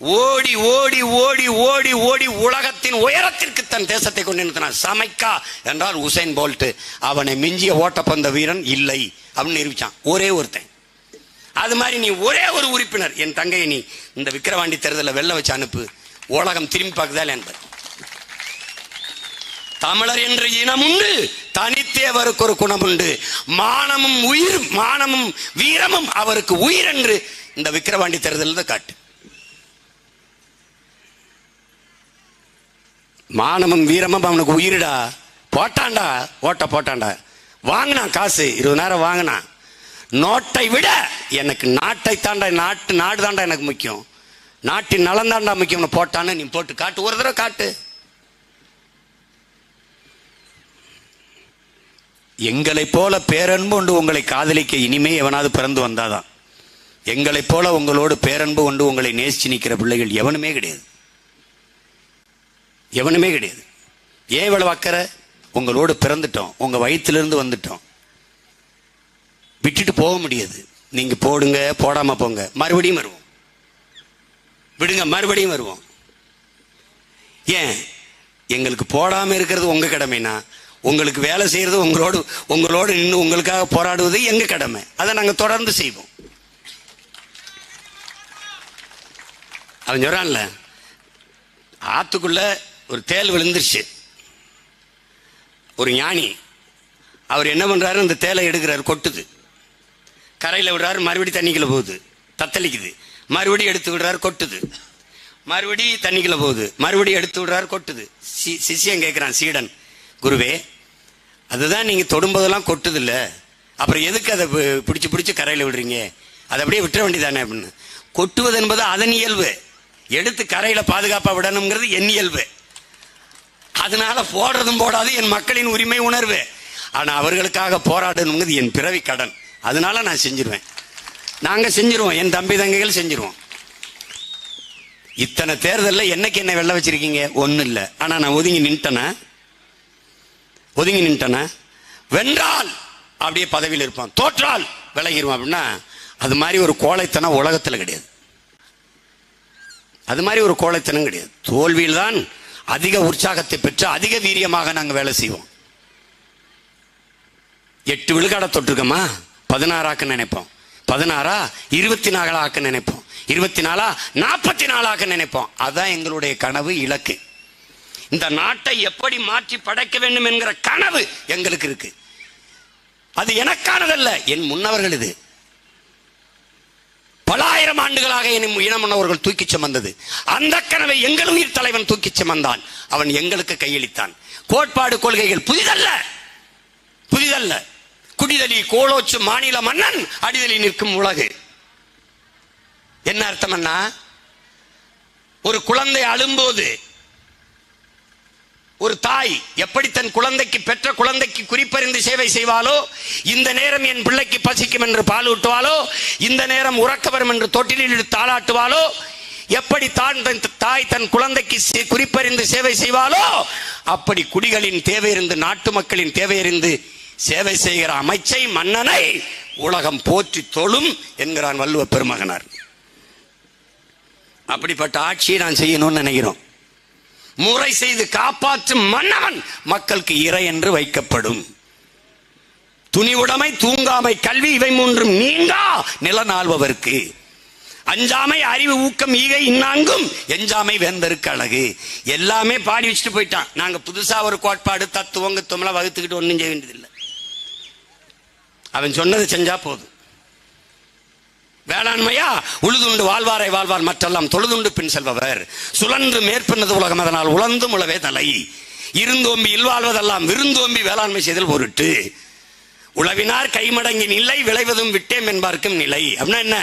ஓடி ஓடி ஓடி ஓடி ஓடி உலகத்தின் உயரத்திற்கு தன் தேசத்தை கொண்டு நிறுத்தினான். சமைக்கா என்றால் உசைன் போல்ட், அவனை மிஞ்சிய ஓட்டப்பந்த வீரன் இல்லை அப்படின்னு நிரூபிச்சான். ஒரே ஒருத்தன். அது மாதிரி நீ ஒரே ஒரு உறுப்பினர், என் தங்கையை நீ இந்த விக்கிரவாண்டி தேர்தலில் வெல்ல வச்சு அனுப்பு, உலகம் திரும்பி பார்க்குதா என்பது. தமிழர் என்ற இனம் உண்டு, தனித்தேவருக்கு ஒரு குணம் உண்டு. மானமும் உயிர், மானமும் வீரமும் அவருக்கு உயிர் என்று இந்த விக்கிரவாண்டி தேர்தலில் காட்டு. மானமும் வீரமும் அவனுக்கு உயிரிடா. போட்டான்டா, ஓட்ட போட்டான்டா, வாங்கினான் காசு 20,000 வாங்கினான். நோட்டை விட எனக்கு நாட்டை தாண்டா, நாடு தாண்டா எனக்கு முக்கியம், நாட்டின் நலன் தாண்டா முக்கியம் போட்டான்னு நீ போட்டு காட்டு, ஒரு தடவை காட்டு. எங்களை போல பேரன்பு கொண்டு உங்களை காதலிக்க இனிமே எவனாவது பிறந்து வந்தாதான். எங்களை போல உங்களோடு பேரன்பு கொண்டு உங்களை நேசிச்சு நிற்கிற பிள்ளைகள் எவனுமே கிடையாது, எவனுமே கிடையாது. ஏன் இவ்வளவு அக்கறை? உங்களோடு பிறந்துட்டோம், உங்க வயிற்றிலிருந்து வந்துட்டோம், விட்டுட்டு போக முடியாது. நீங்க போடுங்க, போடாம போங்க, மறுபடியும் வருவோம், விடுங்க, மறுபடியும் வருவோம். ஏன்? எங்களுக்கு போடாம இருக்கிறது உங்க கடமைனா, உங்களுக்கு வேலை செய்யறது உங்களோடு நின்று உங்களுக்காக போராடுவது எங்க கடமை. அதை நாங்க தொடர்ந்து செய்வோம். அவன் சொல்றான்ல, ஆத்துக்குள்ள ஒரு தேல் விழுந்துருச்சு. ஒரு ஞானி அவர் என்ன பண்றாரு, அந்த தேலை எடுக்கிறாரு, கொட்டுது, கரையில் விடுறாரு, மறுபடியும் தண்ணிக்குள்ள போகுது, தத்தளிக்குது, மறுபடியும் எடுத்து விடுறாரு, கொட்டுது, மறுபடியும் தண்ணிக்குள்ள போகுது, மறுபடியும் எடுத்து விடுறாரு, கொட்டுது. சிஷ்யன் கேட்கிறான், சீடன், குருவே, அதுதான் நீங்க தொடும்போதெல்லாம் கொட்டுது இல்ல, அப்புறம் எதுக்கு அதை பிடிச்சு பிடிச்சு கரையில் விடுறீங்க? அதை அப்படியே விட்டுற வேண்டியதானே அப்படின்னு. கொட்டுவது என்பது அதன் இயல்பு, எடுத்து கரையில பாதுகாப்பா விடணுங்கிறது என் இயல்பு. அதனால போடுறதும் போடாது என் மக்களின் உரிமை உணர்வு. ஆனா அவர்களுக்காக போராடணுங்கிறது என் பிறவி கடன். அதனால நான் செஞ்சிருவேன், நாங்க செஞ்சிருவோம், என் தம்பி தங்கைகள் செஞ்சிருவோம். இத்தனை தேர்தலில் என்னைக்கு என்ன வெல்ல வச்சிருக்கீங்க? ஒன்னும் இல்லை. ஆனா நான் ஒதுங்கி நின்ட்டன. வென்றால் அப்படியே பதவியில் இருப்பான், தோற்றால் விலகிடுவான் அப்படின்னா, அது மாதிரி ஒரு கோழைத்தனம் உலகத்தில் கிடையாது. அது மாதிரி ஒரு கோழைத்தனம் கிடையாது. தோல்வியில் தான் அதிக உற்சாகத்தை பெற்று அதிக வீரியமாக நாங்கள் வேலை செய்வோம். 8 விழுக்காட தொட்டிருக்கோமா, 16 ஆக்க நினைப்போம், 16 24 ஆக்க நினைப்போம், 24 44 ஆக்க நினைப்போம். அதான் எங்களுடைய கனவு, இலக்கு. இந்த நாட்டை எப்படி மாற்றி படைக்க வேண்டும் என்கிற கனவு எங்களுக்கு இருக்கு. அது எனக்கானதல்ல, என் முன்னவர்கள். இது பல ஆயிரம் ஆண்டுகளாக என் இனமுன்னவர்கள் தூக்கி சுமந்தது. அந்த கனவை எங்கள் உயிர் தலைவன் தூக்கி சுமந்தான். அவன் எங்களுக்கு கையளித்தான். கோட்பாடு கொள்கைகள் புதிதல்ல. குடிதலி கோலோச்சு மாநில மன்னன், அடிதலி நிற்கும் உலகு. என்ன அர்த்தம்னா, ஒரு குழந்தை அழும்போது ஒரு தாய் எப்படி தன் குழந்தைக்கு, பெற்ற குழந்தைக்கு குறிப்பறிந்து சேவை செய்வாளோ, இந்த நேரம் என் பிள்ளைக்கு பசிக்கும் என்று பால் ஊட்டுவாளோ, இந்த நேரம் உறக்க வரும் என்று தொட்டிலில் தாளாட்டுவாளோ, எப்படி தாய் தன் குழந்தைக்கு குறிப்பறிந்து சேவை செய்வாளோ, அப்படி குடிகளின் தேவையிருந்து, நாட்டு மக்களின் தேவையிருந்து சேவை செய்கிற அமைச்சை, மன்னனை உலகம் போற்றி தொழும் என்கிறான் வள்ளுவ பெருமகனார். அப்படிப்பட்ட ஆட்சியை நான் செய்யணும்னு நினைக்கிறோம். முறை செய்து காப்பாற்றும் மன்னவன் மக்களுக்கு இறை என்று வைக்கப்படும். துணிவுடைமை, தூங்காமை, கல்வி, இவை மூன்றும் நீங்கா நிலநாள்பவர்க்கு. அஞ்சாமை, அறிவு, ஊக்கம், ஈகை, இந்நான்கும் எஞ்சாமை வேந்தருக்கு அழகு. எல்லாமே பாடி வச்சுட்டு போயிட்டான். நாங்க புதுசா ஒரு கோட்பாடு, தத்துவம், கித்துவம்லாம் வகுத்துக்கிட்டு ஒன்றும் செய்ய வேண்டியதில்லை. அவன் சொன்னது செஞ்சா போதும். வேளாண்மையா, உழுதுண்டு வாழ்வாரை வாழ்வார் மற்றெல்லாம் தொழுதுண்டு பின் செல்பவர். சுழன்று மேற்பின்னது உலகம், அதனால் உழந்தும் உழவே தலை. இருந்தோம்பி இல்வாழ்வதெல்லாம் விருந்தோம்பி வேளாண்மை செய்தல் பொருட்டு. உழவினார் கைமடங்கின் இல்லை, விளைவதும் விட்டேம் என்பார்க்கும் நிலை. அப்படின்னா என்ன?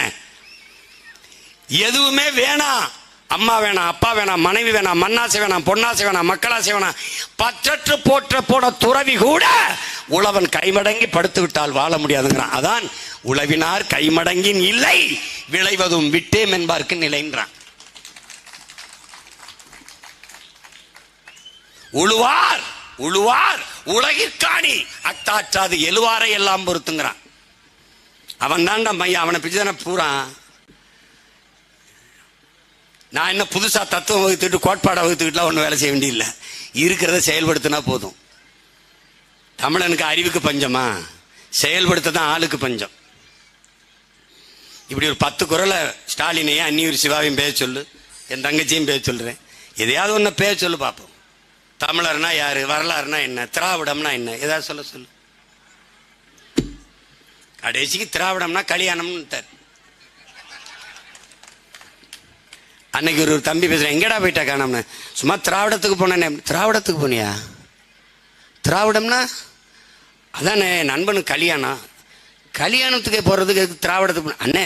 எதுவுமே வேணாம், அம்மா வேணாம், அப்பா வேணாம், மனைவி வேணாம், மண்ணாசை வேணாம், பொன்னாசை வேணாம், மக்களாசை வேணாம், பற்றற்று போற்ற போன துறவி கூட உழவன் கைமடங்கி படுத்து விட்டால் வாழ முடியாதுங்கிறான். அதான் உழவினார் கைமடங்கின் இல்லை, விளைவதும் விட்டேம் என்பார்க்கு நிலைன்றான். உழுவார் உழுவார் உலகிற்காணி அத்தாற்றாது எழுவாரை எல்லாம் பொறுத்துங்கிறான். அவன் தான்டா மையா, அவனை பிடிச்சதான பூரா. நான் என்ன புதுசா தத்துவம் வகுத்துக்கிட்டு கோட்பாடை வகுத்துக்கிட்டுலாம் ஒன்றும் வேலை செய்ய வேண்டியதில்லை. இருக்கிறத செயல்படுத்தினா போதும். தமிழனுக்கு அறிவுக்கு பஞ்சமா? செயல்படுத்த தான் ஆளுக்கு பஞ்சம். இப்படி ஒரு 10 குறளை ஸ்டாலினையும் அந்நியூர் சிவாவையும் பேச சொல்லு, என் தங்கச்சியும் பேச சொல்றேன். எதையாவது ஒன்று பேச சொல்லு பார்ப்போம். தமிழர்னா யாரு, வரலாறுனா என்ன, திராவிடம்னா என்ன, ஏதாவது சொல்ல சொல்லு. கடைசிக்கு திராவிடம்னா கல்யாணம்னு. அன்னைக்கு ஒரு தம்பி பேசுறேன், எங்கடா போயிட்டா காணோம்னு. சும்மா திராவிடத்துக்கு போனேன். திராவிடத்துக்கு போனியா? திராவிடம்னா அதானே நண்பனுக்கு கல்யாணம். கல்யாணத்துக்கு போறதுக்கு திராவிடத்துக்கு அண்ணே,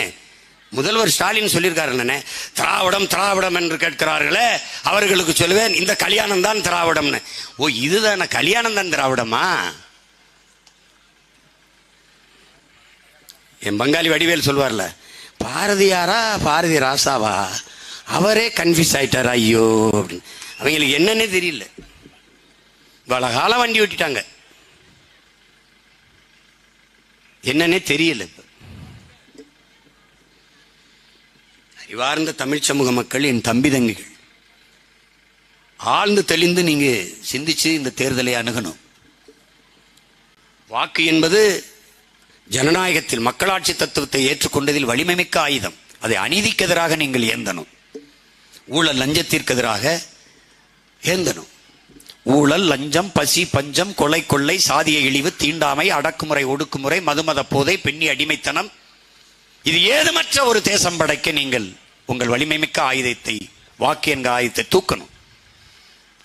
முதல்வர் ஸ்டாலின் சொல்லியிருக்காரு அண்ணே, திராவிடம் திராவிடம் என்று கேட்கிறார்களே அவர்களுக்கு சொல்லுவேன், இந்த கல்யாணம் தான் திராவிடம்னு. ஓ, இதுதான கல்யாணம் தான் திராவிடமா? என் பங்காளி வடிவேல் சொல்வார்ல, பாரதியாரா பாரதி ராசாவா, அவரே கன்ஃபியூஸ் ஆயிட்டார். ஐயோ அப்படின்னு. அவங்களுக்கு என்னன்னே தெரியல. இவ்வளோ காலம் வண்டி ஓட்டிட்டாங்க, என்னன்னே தெரியல. அறிவார்ந்த தமிழ் சமூக மக்கள், என் தம்பி தங்கிகள், ஆழ்ந்து தெளிந்து நீங்க சிந்திச்சு இந்த தேர்தலை அணுகணும். வாக்கு என்பது ஜனநாயகத்தில் மக்களாட்சி தத்துவத்தை ஏற்றுக்கொண்டதில் வலிமை மிக்க ஆயுதம். அதை அநீதிக்கு எதிராக நீங்கள் ஏந்தணும். ஊழல் லஞ்சத்திற்கு எதிராக ஏந்தணும். ஊழல், லஞ்சம், பசி, பஞ்சம், கொலை, கொள்ளை, சாதிய இழிவு, தீண்டாமை, அடக்குமுறை, ஒடுக்குமுறை, மதுமத போதை, பெண்ணி அடிமைத்தனம், இது ஏதுமற்ற ஒரு தேசம் படைக்க நீங்கள் உங்கள் வலிமை மிக்க ஆயுதத்தை, வாக்கு என்கிற ஆயுதத்தை தூக்கணும்.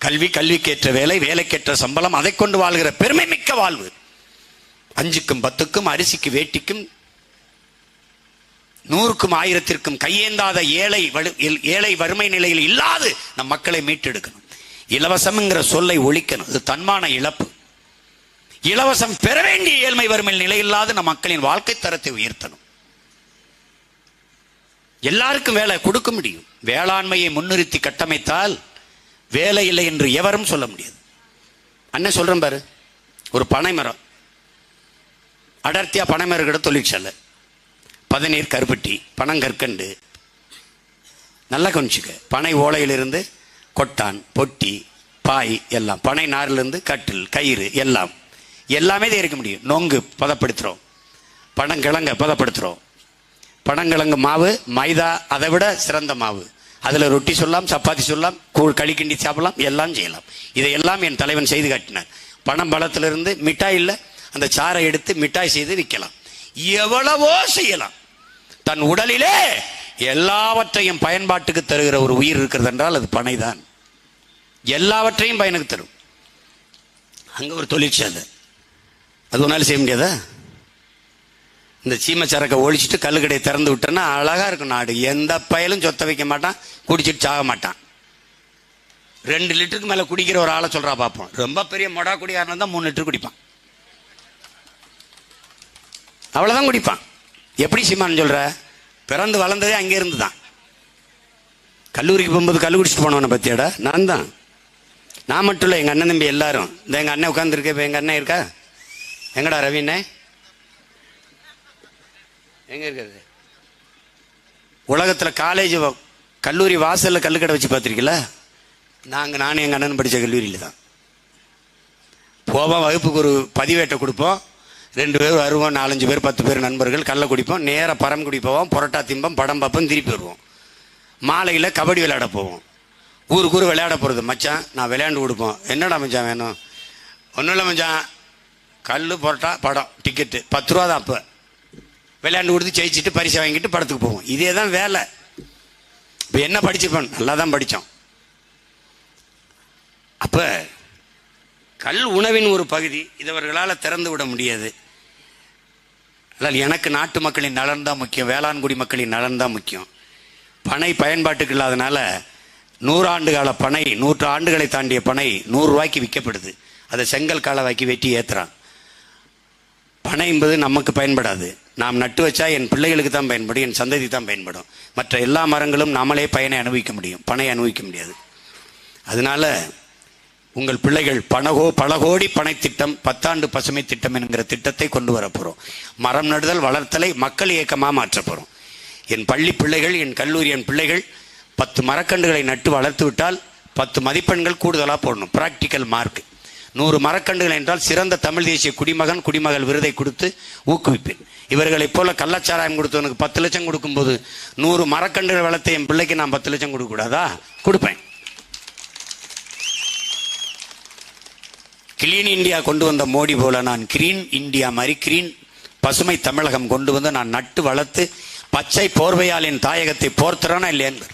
கல்வி, கல்விக்கேற்ற வேலை, வேலைக்கேற்ற சம்பளம், அதை கொண்டு வாழ்கிற பெருமை மிக்க வாழ்வு. 5க்கும் 10க்கும், அரிசிக்கு வேட்டிக்கும், 100க்கும் 1000க்கும் கையேந்தாத ஏழை வறுமை நிலையில் இல்லாது நம் மக்களை மீட்டெடுக்கணும். இலவசம்ங்கிற சொல்லை ஒழிக்கணும். அது தன்மான இழப்பு. இலவசம் பெற வேண்டிய ஏழ்மை வறுமை நிலையில்லாத நம் மக்களின் வாழ்க்கை தரத்தை உயர்த்தணும். எல்லாருக்கும் வேலை கொடுக்க முடியும். வேளாண்மையை முன்னிறுத்தி கட்டமைத்தால் வேலை இல்லை என்று எவரும் சொல்ல முடியாது. அண்ணன் சொல்றேன் பாரு, ஒரு பனை மரம், அடர்த்தியா பனை மரம் கிட்ட தொழிற்சாலை, பதநீர், கருப்பட்டி, பனங்கற்கண்டு, நல்லா கவனிச்சுக்க. பனை ஓலையிலிருந்து கொட்டான், பொட்டி, பாய் எல்லாம், பனை நாரிலிருந்து கட்டில், கயிறு எல்லாமே தயாரிக்க முடியும். நொங்கு பதப்படுத்துகிறோம், பனங்கிழங்க பதப்படுத்துகிறோம். பனங்கிழங்கு மாவு, மைதா அதை விட சிறந்த மாவு. அதில் ரொட்டி சொல்லலாம், சப்பாத்தி சொல்லலாம், களி கிண்டி சாப்பிடலாம், எல்லாம் செய்யலாம். இதையெல்லாம் என் தலைவன் செய்து காட்டினார். பனம் பழத்திலிருந்து மிட்டாயில் அந்த சாறை எடுத்து மிட்டாய் செய்து விற்கலாம். எவ்வளவோ செய்யலாம். தன் உடலிலே எல்லாவற்றையும் பயன்பாட்டுக்கு தருகிற ஒரு உயிர் இருக்கிறது என்றால் அது பனைதான். எல்லாவற்றையும் பயனுக்கு தரும். அங்க ஒரு தொழிற்சாலை, அது ஒரு நாள் செய்ய முடியாதா? இந்த சீமை சரக்கை ஒழிச்சிட்டு கல்லுக்கடையை திறந்து விட்டோன்னா அழகா இருக்கும் நாடு. எந்த பயலும் சொத்த வைக்க மாட்டான், குடிச்சிட்டு சாக மாட்டான். 2 லிட்டருக்கு மேல குடிக்கிற ஒரு ஆளை சொல்றா பார்ப்போம். ரொம்ப பெரிய மொடா குடியாரன் தான் 3 லிட்டர் குடிப்பான், அவ்வளவுதான் குடிப்பான். எப்படி சீமான்னு சொல்ற? பிறந்து வளர்ந்ததே அங்கே இருந்து தான். கல்லூரிக்கு போகும்போது கல்லு குடிச்சிட்டு போனவனை பத்தியாடா? நான் தான். நான் மட்டும் இல்லை, எங்கள் அண்ணன் தம்பி எல்லாரும். இந்த எங்கள் அண்ணன் உட்காந்துருக்க, இப்போ எங்கள் அண்ணன் இருக்கா? எங்கடா ரவிண்ணே? எங்கே இருக்கிறது? உலகத்தில் காலேஜ் கல்லூரி வாசலில் கல்லுக்கடை வச்சு பார்த்துருக்கீங்களா? நானும் எங்கள் அண்ணன் படித்த கல்லூரியில் தான் போவோம். வகுப்புக்கு ஒரு பதிவேட்டை கொடுப்போம், 2 பேர் வருவோம், 4-5 பேர் 10 பேர் நண்பர்கள் கல்லை குடிப்போம். நேராக பரம்குடி போவோம், புரோட்டா திம்பம், படம் பார்ப்போம், திருப்பி வருவோம். மாலையில் கபடி விளையாட போவோம். ஊருக்கு விளையாட போகிறது. மச்சான் நான் விளையாண்டு கொடுப்போம். என்னடா மச்சான் வேணும்? ஒன்றும் இல்லை மச்சான், கல் புரோட்டா படம் டிக்கெட்டு 10 ரூபா தான். அப்போ விளையாண்டு கொடுத்து ஜெயிச்சுட்டு பரிசை வாங்கிட்டு படத்துக்கு போவோம். இதே தான் வேலை. இப்போ என்ன படிச்சுப்போம்? நல்லா தான் படித்தோம். அப்போ கல் உணவின் ஒரு பகுதி, இதவர்களால் திறந்து விட முடியாது. அதனால் எனக்கு நாட்டு மக்களின் நலன் தான் முக்கியம், வேளாண்குடி மக்களின் நலன் தான் முக்கியம். பனை பயன்பாட்டுக்கு இல்லாதனால 100 ஆண்டு கால பனை, 100 ஆண்டுகளை தாண்டிய பனை 100 ரூபாய்க்கு விற்கப்படுது. அதை செங்கல் காலவாக்கி வெட்டி ஏற்றுறான். பனை என்பது நமக்கு பயன்படாது. நாம் நட்டு வச்சா என் பிள்ளைகளுக்கு தான் பயன்படும், என் சந்ததி தான் பயன்படும். மற்ற எல்லா மரங்களும் நம்மளே பயனை அனுபவிக்க முடியும், பனை அனுபவிக்க முடியாது. அதனால உங்கள் பிள்ளைகள் பல கோடி பனை திட்டம், 10 ஆண்டு பசுமை திட்டம் என்கிற திட்டத்தை கொண்டு வரப்போகிறோம். மரம் நடுதல் வளர்த்தலை மக்கள் இயக்கமாக மாற்ற போகிறோம். என் பள்ளி பிள்ளைகள், என் கல்லூரி என் பிள்ளைகள் 10 மரக்கன்றுகளை நட்டு வளர்த்து விட்டால் 10 மதிப்பெண்கள் கூடுதலாக போடணும். Practical mark. 100 மரக்கன்றுகள் என்றால் சிறந்த தமிழ் தேசிய குடிமகன் குடிமகள் விருதை கொடுத்து ஊக்குவிப்பேன். இவர்களைப் போல கள்ளச்சாராயம் கொடுத்தவனுக்கு 10 லட்சம் கொடுக்கும்போது 100 மரக்கன்றுகள் வளர்த்த என் பிள்ளைக்கு நான் 10 லட்சம் கொடுக்க கூடாதா? கொடுப்பேன். கிளீன் இந்தியா கொண்டு வந்த மோடி போல நான் கிரீன் இந்தியா மாதிரி கிரீன் பசுமை தமிழகம் கொண்டு வந்து நான் நட்டு வளர்த்து பச்சை போர்வையால் என் தாயகத்தை போர்த்துறானா இல்லையான்னு.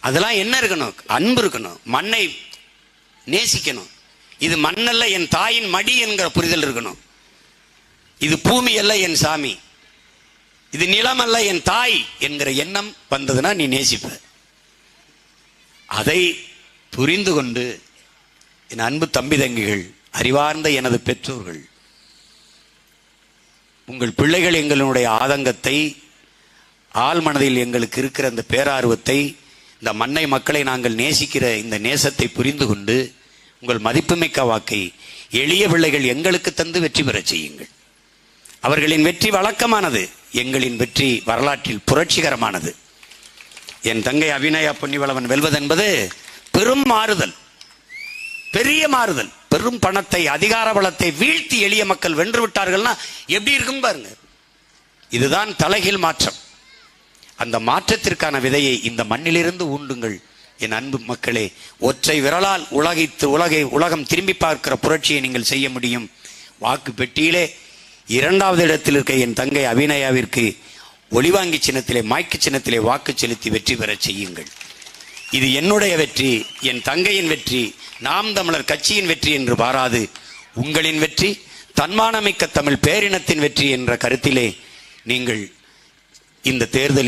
அதெல்லாம் என்ன இருக்கணும்? அன்பு இருக்கணும், மண்ணை நேசிக்கணும். இது மண்ணல்ல என் தாயின் மடி என்கிற புரிதல் இருக்கணும். இது பூமி அல்ல என் சாமி, இது நிலம் அல்ல என் தாய் என்கிற எண்ணம் வந்ததுன்னா நீ நேசிப்ப. அதை புரிந்து கொண்டு என் அன்பு தம்பி தங்கிகள், அறிவார்ந்த எனது பெற்றோர்கள், உங்கள் பிள்ளைகள் எங்களுடைய ஆதங்கத்தை, ஆழ்மனதில் எங்களுக்கு இருக்கிற அந்த பேரார்வத்தை, இந்த மண்ணை மக்களை நாங்கள் நேசிக்கிற இந்த நேசத்தை புரிந்து கொண்டு உங்கள் மதிப்புமிக்க வாக்கை எளிய பிள்ளைகள் எங்களுக்கு தந்து வெற்றி பெறச் செய்யுங்கள். அவர்களின் வெற்றி வழக்கமானது, எங்களின் வெற்றி வரலாற்றில் புரட்சிகரமானது. என் தங்கை அபிநயா பொன்னிவளவன் வெல்வதென்பது பெரும் மாறுதல், பெரிய மாறுதல். பெரும் பணத்தை, அதிகார பலத்தை வீழ்த்தி எளிய மக்கள் வென்று விட்டார்கள்னா எப்படி இருக்கும் பாருங்க. இதுதான் தலைகீழ் மாற்றம். அந்த மாற்றத்திற்கான விதையை இந்த மண்ணிலிருந்து ஊண்டுங்கள் என் அன்பு மக்களே. ஒற்றை விரலால் உலகம் திரும்பி பார்க்கிற புரட்சியை நீங்கள் செய்ய முடியும். வாக்கு பெட்டியிலே 2வது இடத்தில் இருக்க என் தங்கை அபிநயாவிற்கு ஒளிவாங்கி சின்னத்திலே, மாய்க்கு சின்னத்திலே வாக்கு செலுத்தி வெற்றி பெற செய்யுங்கள். இது என்னுடைய வெற்றி, என் தங்கையின் வெற்றி, நாம் தமிழர் கட்சியின் வெற்றி என்று பாராது உங்களின் வெற்றி, தன்மானமிக்க தமிழ் பேரினத்தின் வெற்றி என்ற கருத்திலே நீங்கள் இந்த தேர்தலில்